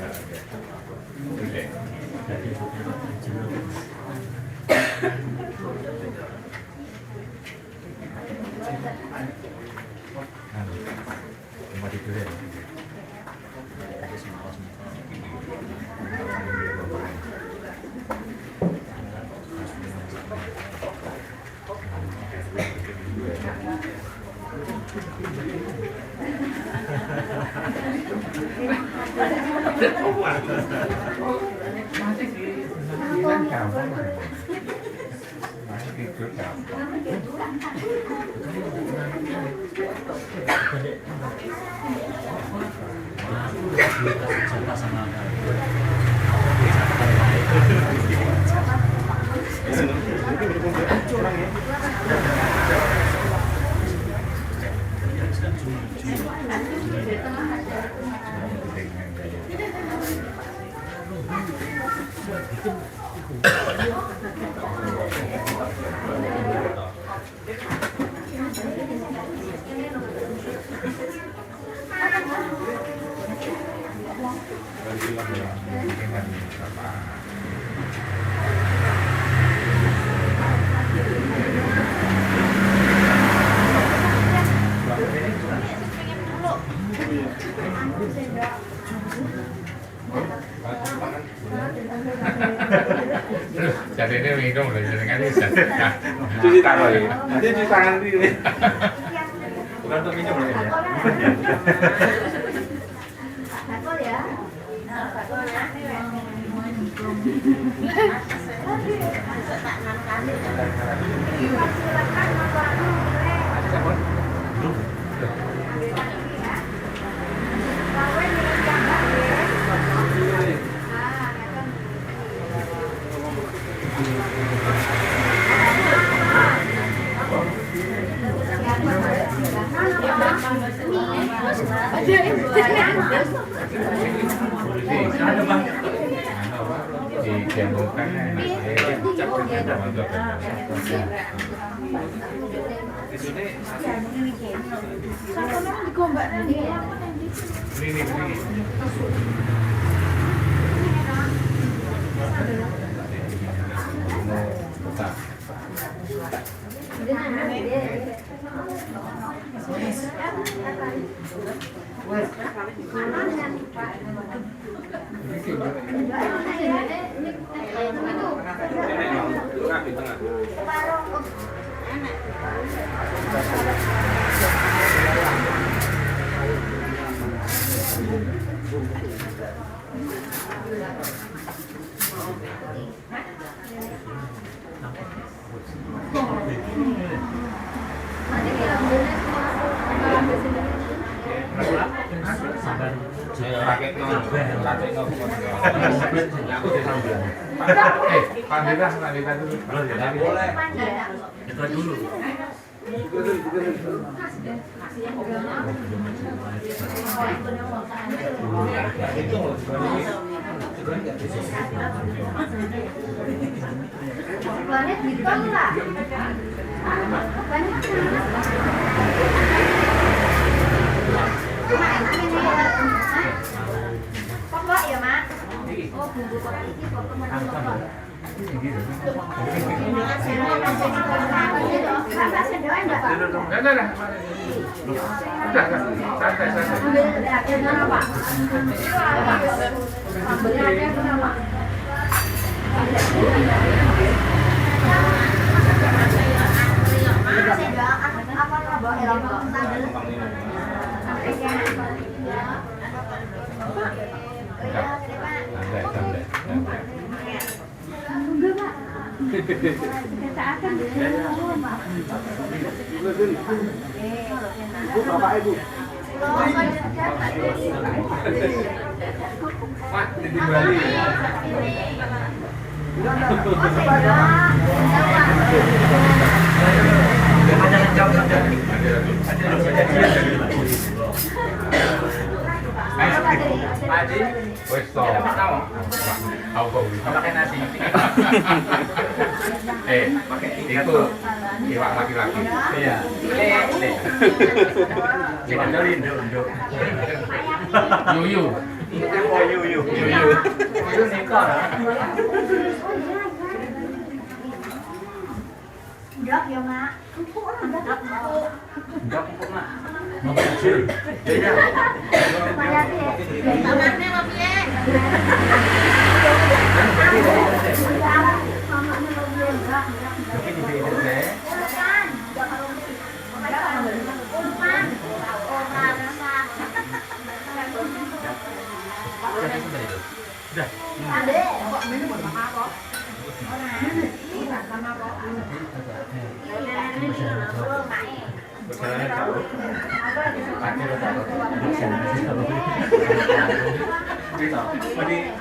Jadi ini minum loh, jadi kan bisa. Cuci tangan ya. Nanti cuci tangan dulu. Bukan untuk minum loh ya. Dijemurkan ini. Pandita dulu. Boleh. Kita dulu. Planet Bintang lah. Pokok ya, Mak? Oh, bumbu pokok ini pokok pokok. Bu, Bapak Ibu. Mak, di Bali. Haji, Wes to. Tahu kok pakai nasi. Itu iwak laki-laki. Iya. Jangan dolin, dok. Yuyu. Oh, yuyu. Yuyu nikah. Dok ya, Mak. Dok. Dok, Mak. Mau kecil. Iya. Anaknya mau piye?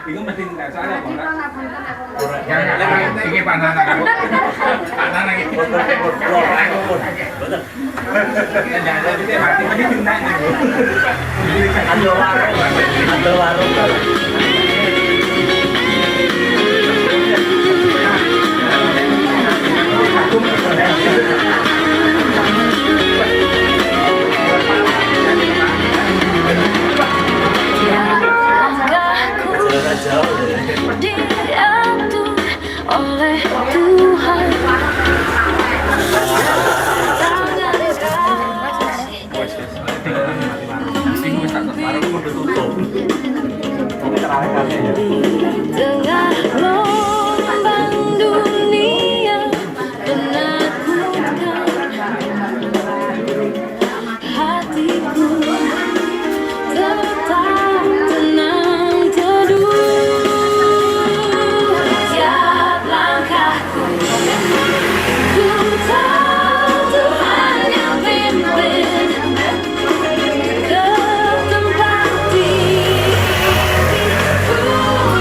Itu mesti nggak salah kok. Yang ini panas aku. Panas lagi. Jangan ada itu mati mati tunai nih. Ada warung. Jagaku tutup. Mungkin teralihkannya ya. Tengah gelombang dunia menakutkan, hatiku tetap tenang teduh. Tiap langkahku ku tahu Tuhan yang pimpin ke tempat ku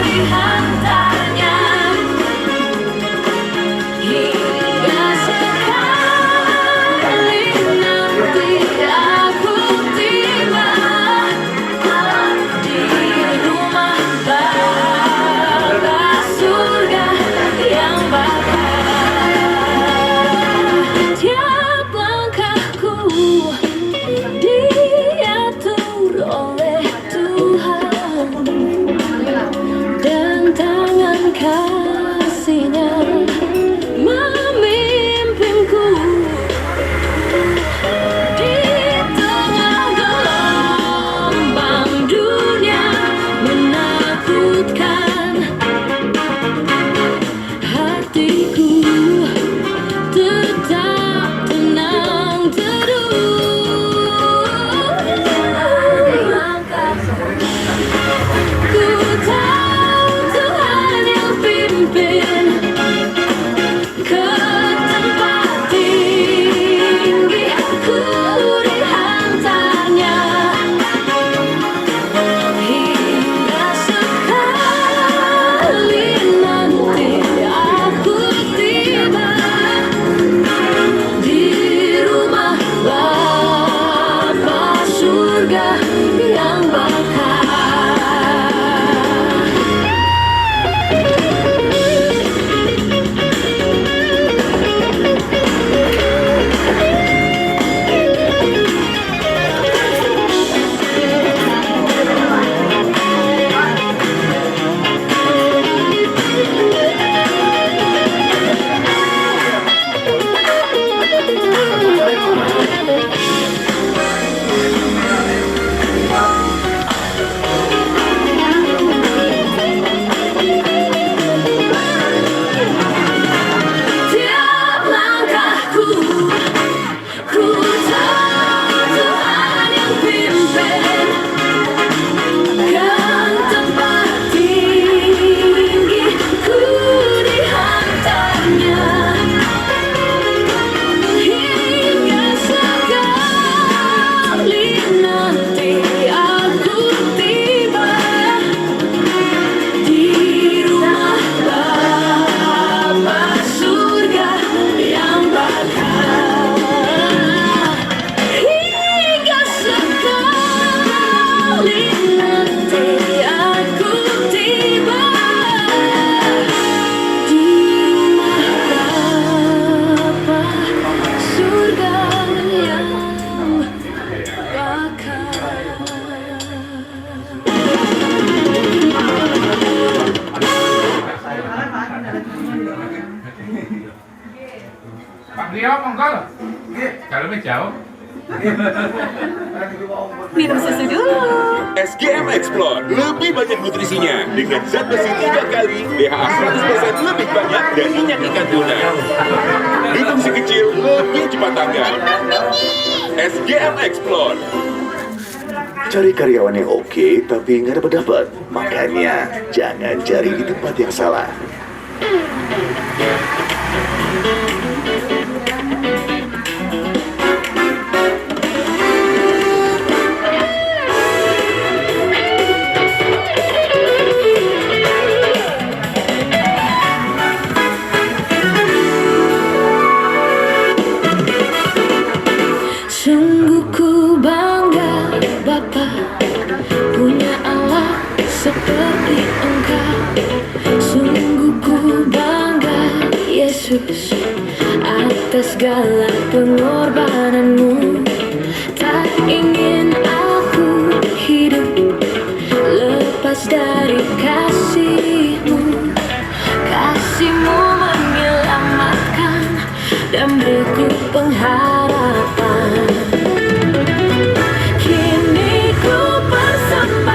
dihantarnya, hingga sekali nanti aku tiba di rumah Bapa surga yang bakal. Tiap langkahku diatur oleh Tuhan, dan tangan kasih-Nya memimpinku di tengah gelombang dunia menakutkan. Hatiku tetap tenang teduh. Ku tahu Tuhan yang pimpin ke tempat tinggi, ku dihantarnya, hingga sekali nanti aku tiba di rumah Bapa surga yang bakal. Tiap langkahku ku tahu Tuhan yang pimpin ke tempat tinggi, ku dihantarnya, hingga sekali nanti aku tiba di rumah Bapa surga yang bakal. Hingga sekali nanti aku tiba di rumah Bapa surga yang bakal. Pak Rio, monggo. Kalau jauh. Minum susu dulu. SGM Explore lebih banyak nutrisinya dengan zat besi 3 kali, DHA 100% lebih banyak dan minyak ikan tuna. Dukung si kecil lebih cepat tanggap. SGM Explore. Cari karyawan yang oke tapi nggak dapat. Makanya jangan cari di tempat yang salah. Sungguh ku bangga Bapa punya Allah seperti Engkau. Sungguh ku bangga Yesus atas segala pengorbananmu. Tak ingin aku hidup lepas dari kasih-Mu. Kasih-Mu menyelamatkan dan beriku pengharapan. Kini ku persembahkan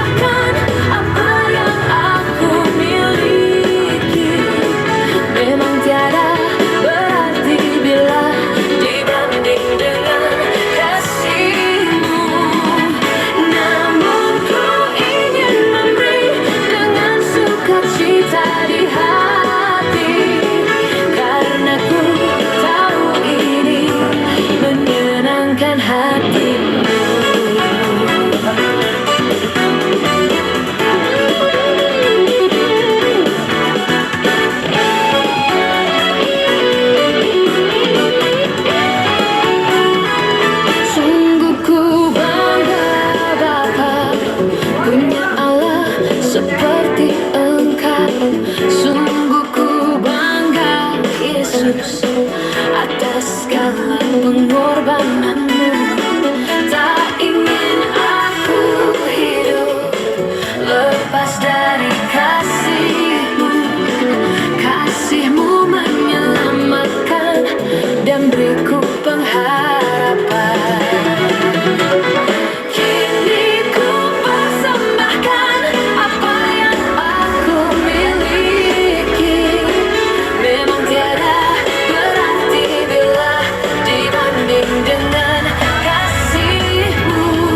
lepas dari kasih-Mu. Kasih-Mu menyelamatkan dan beriku pengharapan. Kini ku persembahkan apa yang aku miliki. Memang tiada berarti bila dibanding dengan kasih-Mu.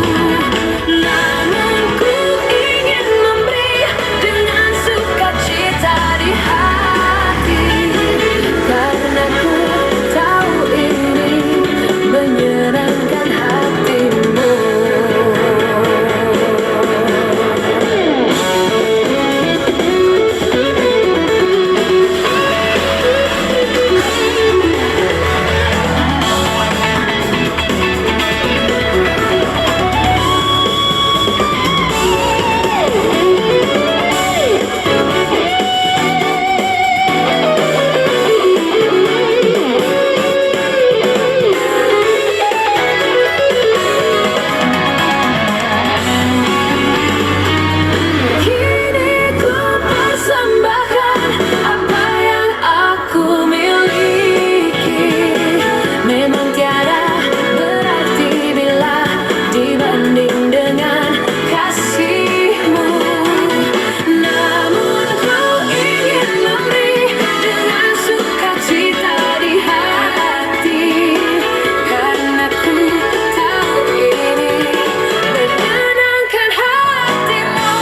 Namun ku ingin memberi dengan sukacita di hati, karena ku tahu ini menyenangkan hati-Mu. Kini ku persembahkan apa yang aku miliki. Memang tiada berarti bila dibanding dengan kasih-Mu. Namun ku ingin memberi dengan sukacita di hati, karena ku tahu ini menyenangkan hati-Mu.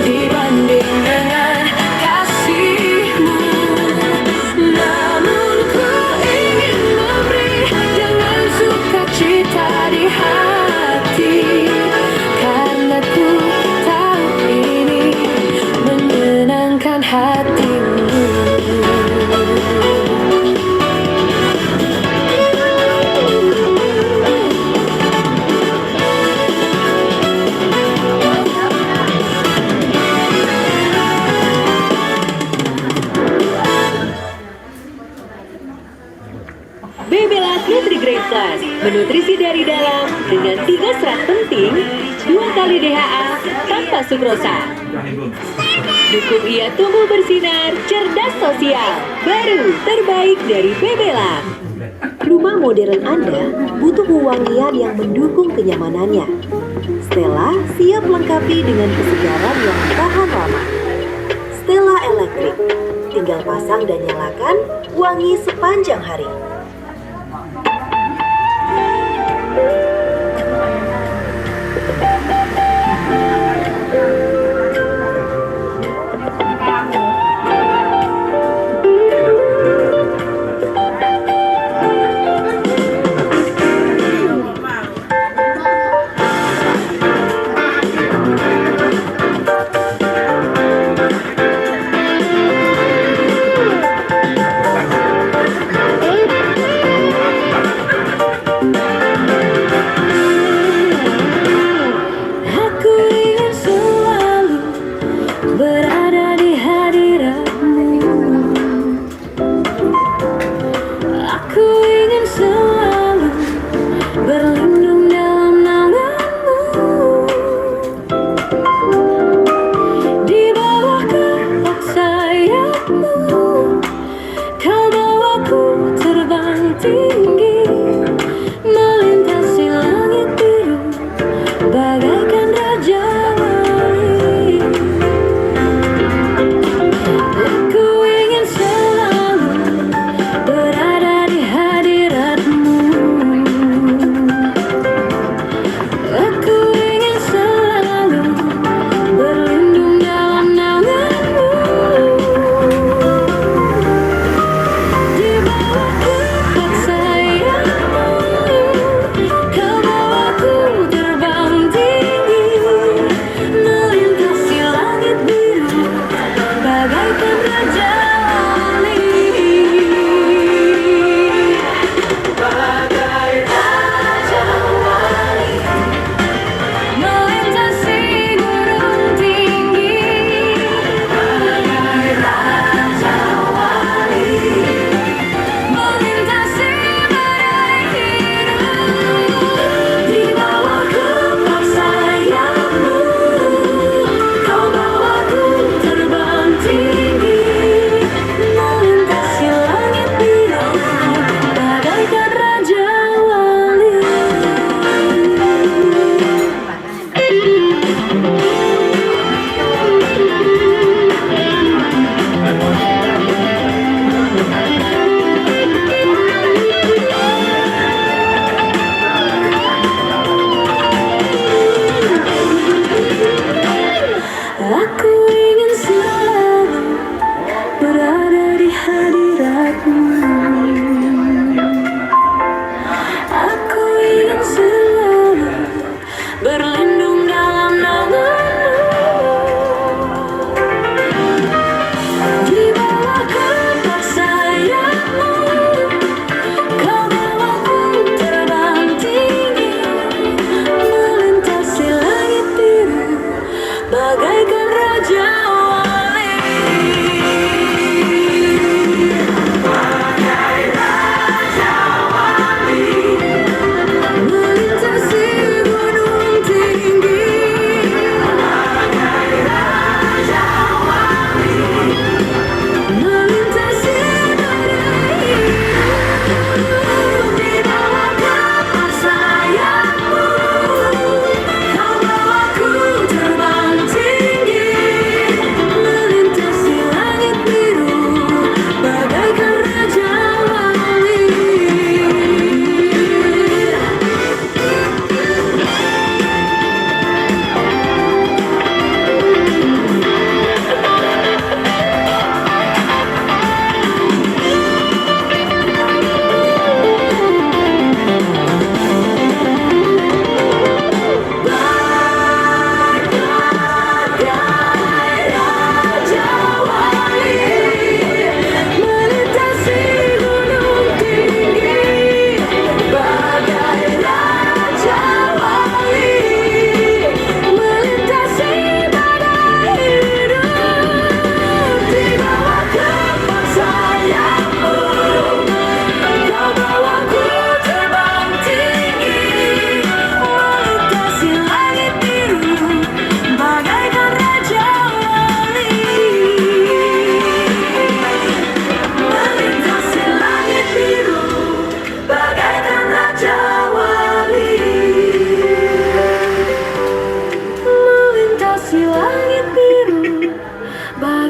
Dibanding dengan kasih-Mu. Namun ku ingin memberi dengan sukacita di hati, karena ku tahu ini menyenangkan hati-Mu. Babylat Nutri-Grade Plus, menutrisi dari dalam dengan 3 serat penting, 2 kali DHA tanpa sukrosa. Dukung ia tumbuh bersinar, cerdas sosial, baru terbaik dari Babylat. Rumah modern Anda butuh pewangian yang mendukung kenyamanannya. Stella siap melengkapi dengan kesegaran yang tahan lama. Stella Electric, tinggal pasang dan nyalakan, wangi sepanjang hari.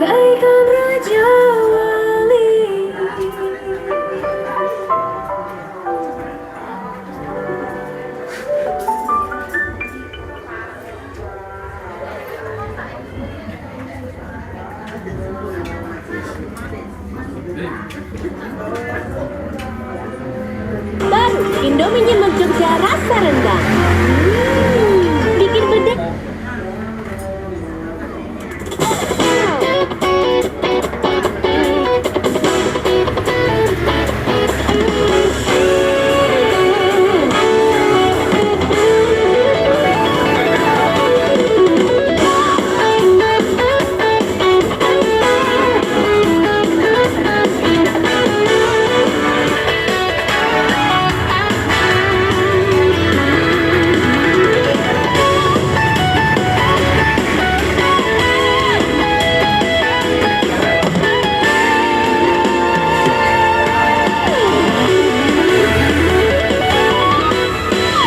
bagaikan raja wali. Baru Indomie Nyemek Jogja rasa rendang. Bikin bedak.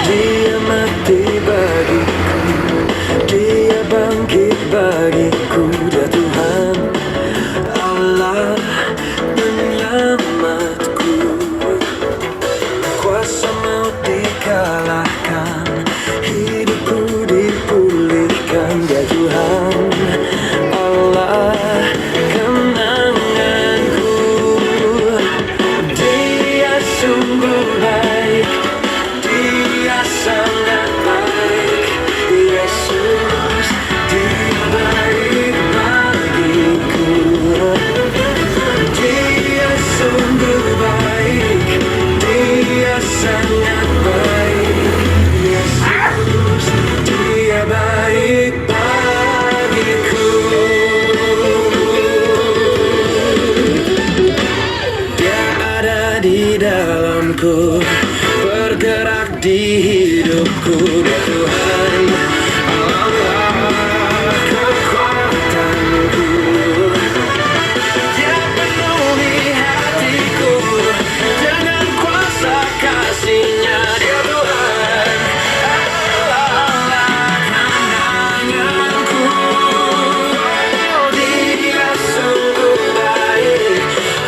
Dia mati bagiku, Dia bangkit bagiku, Dia Tuhan Allah menyelamatku. Kuasa maut dikalahkan, hidupku dipulihkan, Dia Tuhan Allah kenanganku. Dia sungguh baik, Dia sangat baik, Yesus, Dia baik bagiku. Dia sungguh baik, Dia sangat baik, Yesus, Dia baik bagiku. Dia ada di dalamku, bergerak di hidupku, Dia Tuhan Allah kekuatanku. Dia penuhi hatiku dengan kuasa kasih-Nya, Dia Tuhan Allah kenanganku. Dia sungguh baik,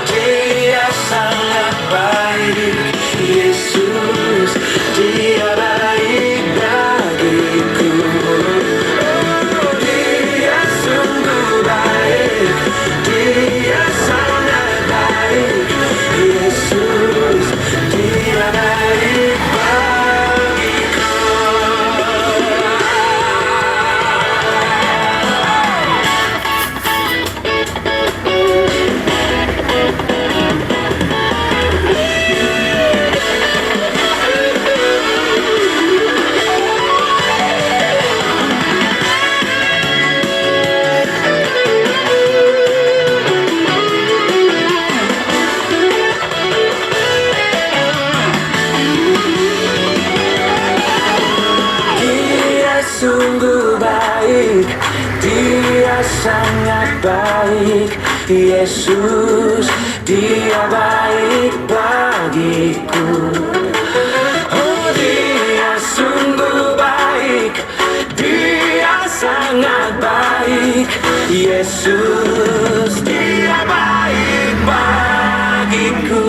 Dia sangat baik, Yesus, Dia baik bagiku. Dia sungguh baik, Dia sangat baik, Yesus, Dia baik bagiku. Dia sungguh baik, Dia sangat baik, Yesus, Dia baik bagiku. Oh, Dia sungguh baik, Dia sangat baik, Yesus, Dia baik bagiku.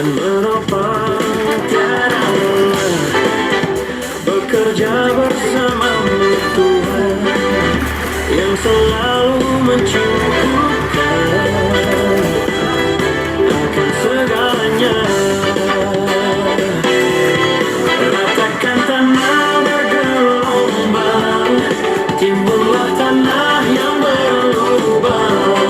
dan menopang tiada lelah. Bekerja bersamamu Tuhan yang selalu mencukupkan akan segalanya. Ratakan tanah bergelombang, timbullah tanah yang berlubang,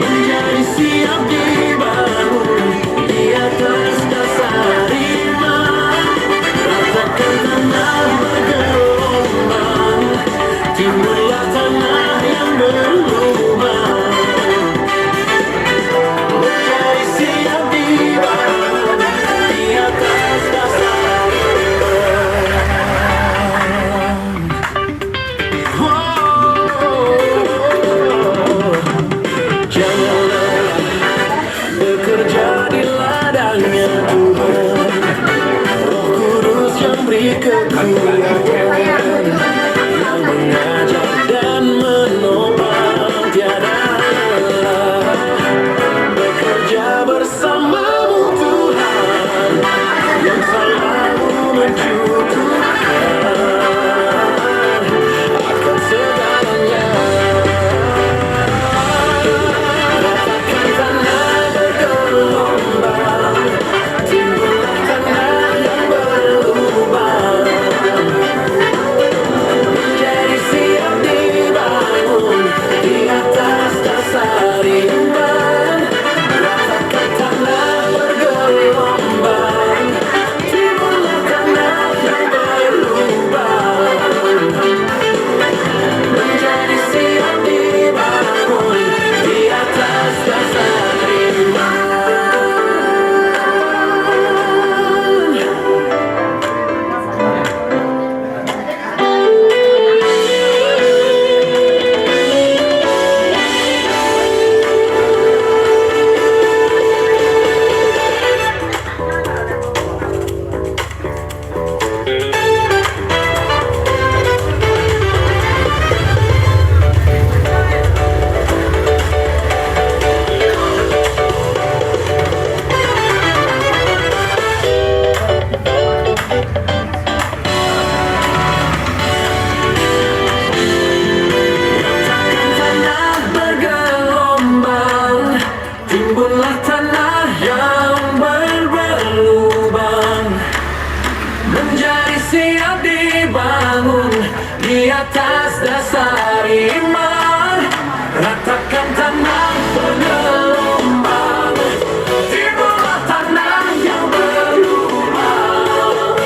menjadi siap dibangun di atas dasar iman. Ratakan tanah bergelombang, timbullah tanah yang berlubang, menjadi siap dibangun di atas dasar iman. Janganlah bekerja di ladangnya Tuhan, Roh Kudus yang beri kekuatan, yang mengajar dan menopang tiada lelah. Bekerja bersamamu Tuhan yang selalu mencukupkan akan segalanya. Ratakan tanah bergelombang, timbullah tanah yang berlubang, menjadi siap dibangun di atas dasar iman. Ratakan tanah bergelombang, timbullah tanah yang berlubang, menjadi siap dibangun di atas dasar iman. Tanah bergelombang, timbullah tanah yang berlubang, menjadi siap dibangun di atas dasar iman. Ratakan tanah bergelombang, timbullah tanah yang berlubang,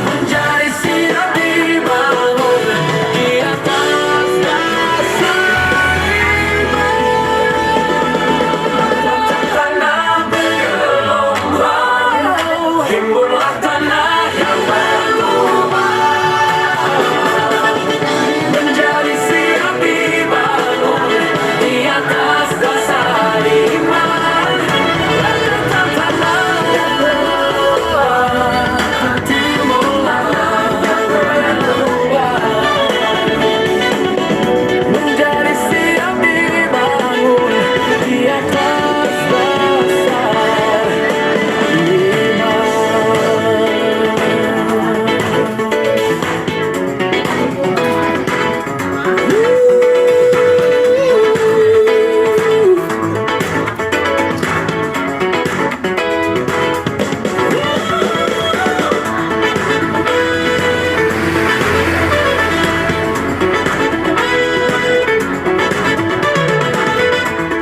menjadi siap dibangun di atas dasar iman. Ratakan tanah bergelombang, timbullah tanah yang berlubang, menjadi siap dibangun di atas dasar iman. Ratakan tanah bergelombang, timbullah tanah yang berlubang, menjadi siap dibangun di atas dasar iman.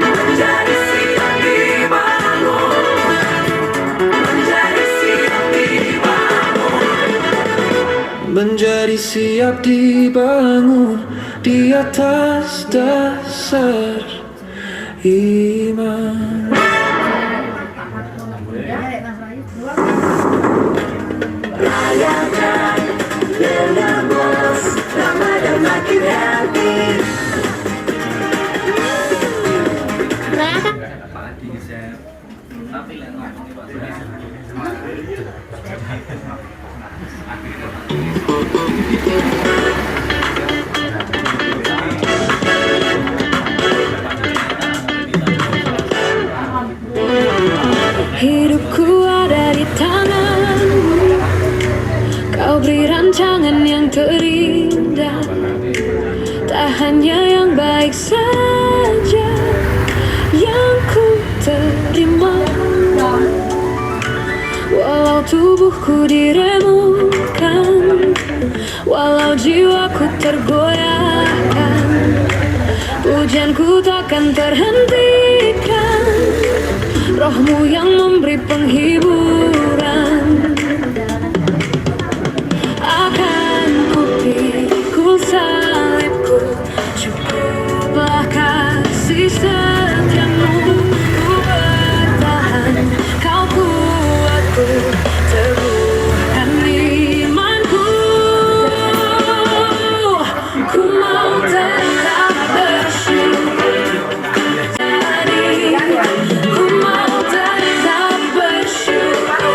Menjadi siap dibangun, menjadi siap dibangun, menjadi siap dibangun di atas dasar iman. Rayakan dengan bos, Ramadan makin happy. terindah. Tak hanya yang baik saja yang ku terima, walau tubuhku diremukkan, walau jiwaku tergoyahkan, pujianku takkan terhentikan. Rohmu yang memberi penghiburan, akan ku pikul salibku, cukuplah kasih setiamu. Ku bertahan, kau kuatku, teguhkan imanku. Ku mau tetap bersyukur, ku mau tetap bersyukur.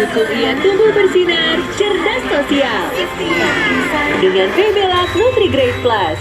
Dukung ia tumbuh bersinar, cerdas sosial. Dengan Febelak Nutrigrade Plus.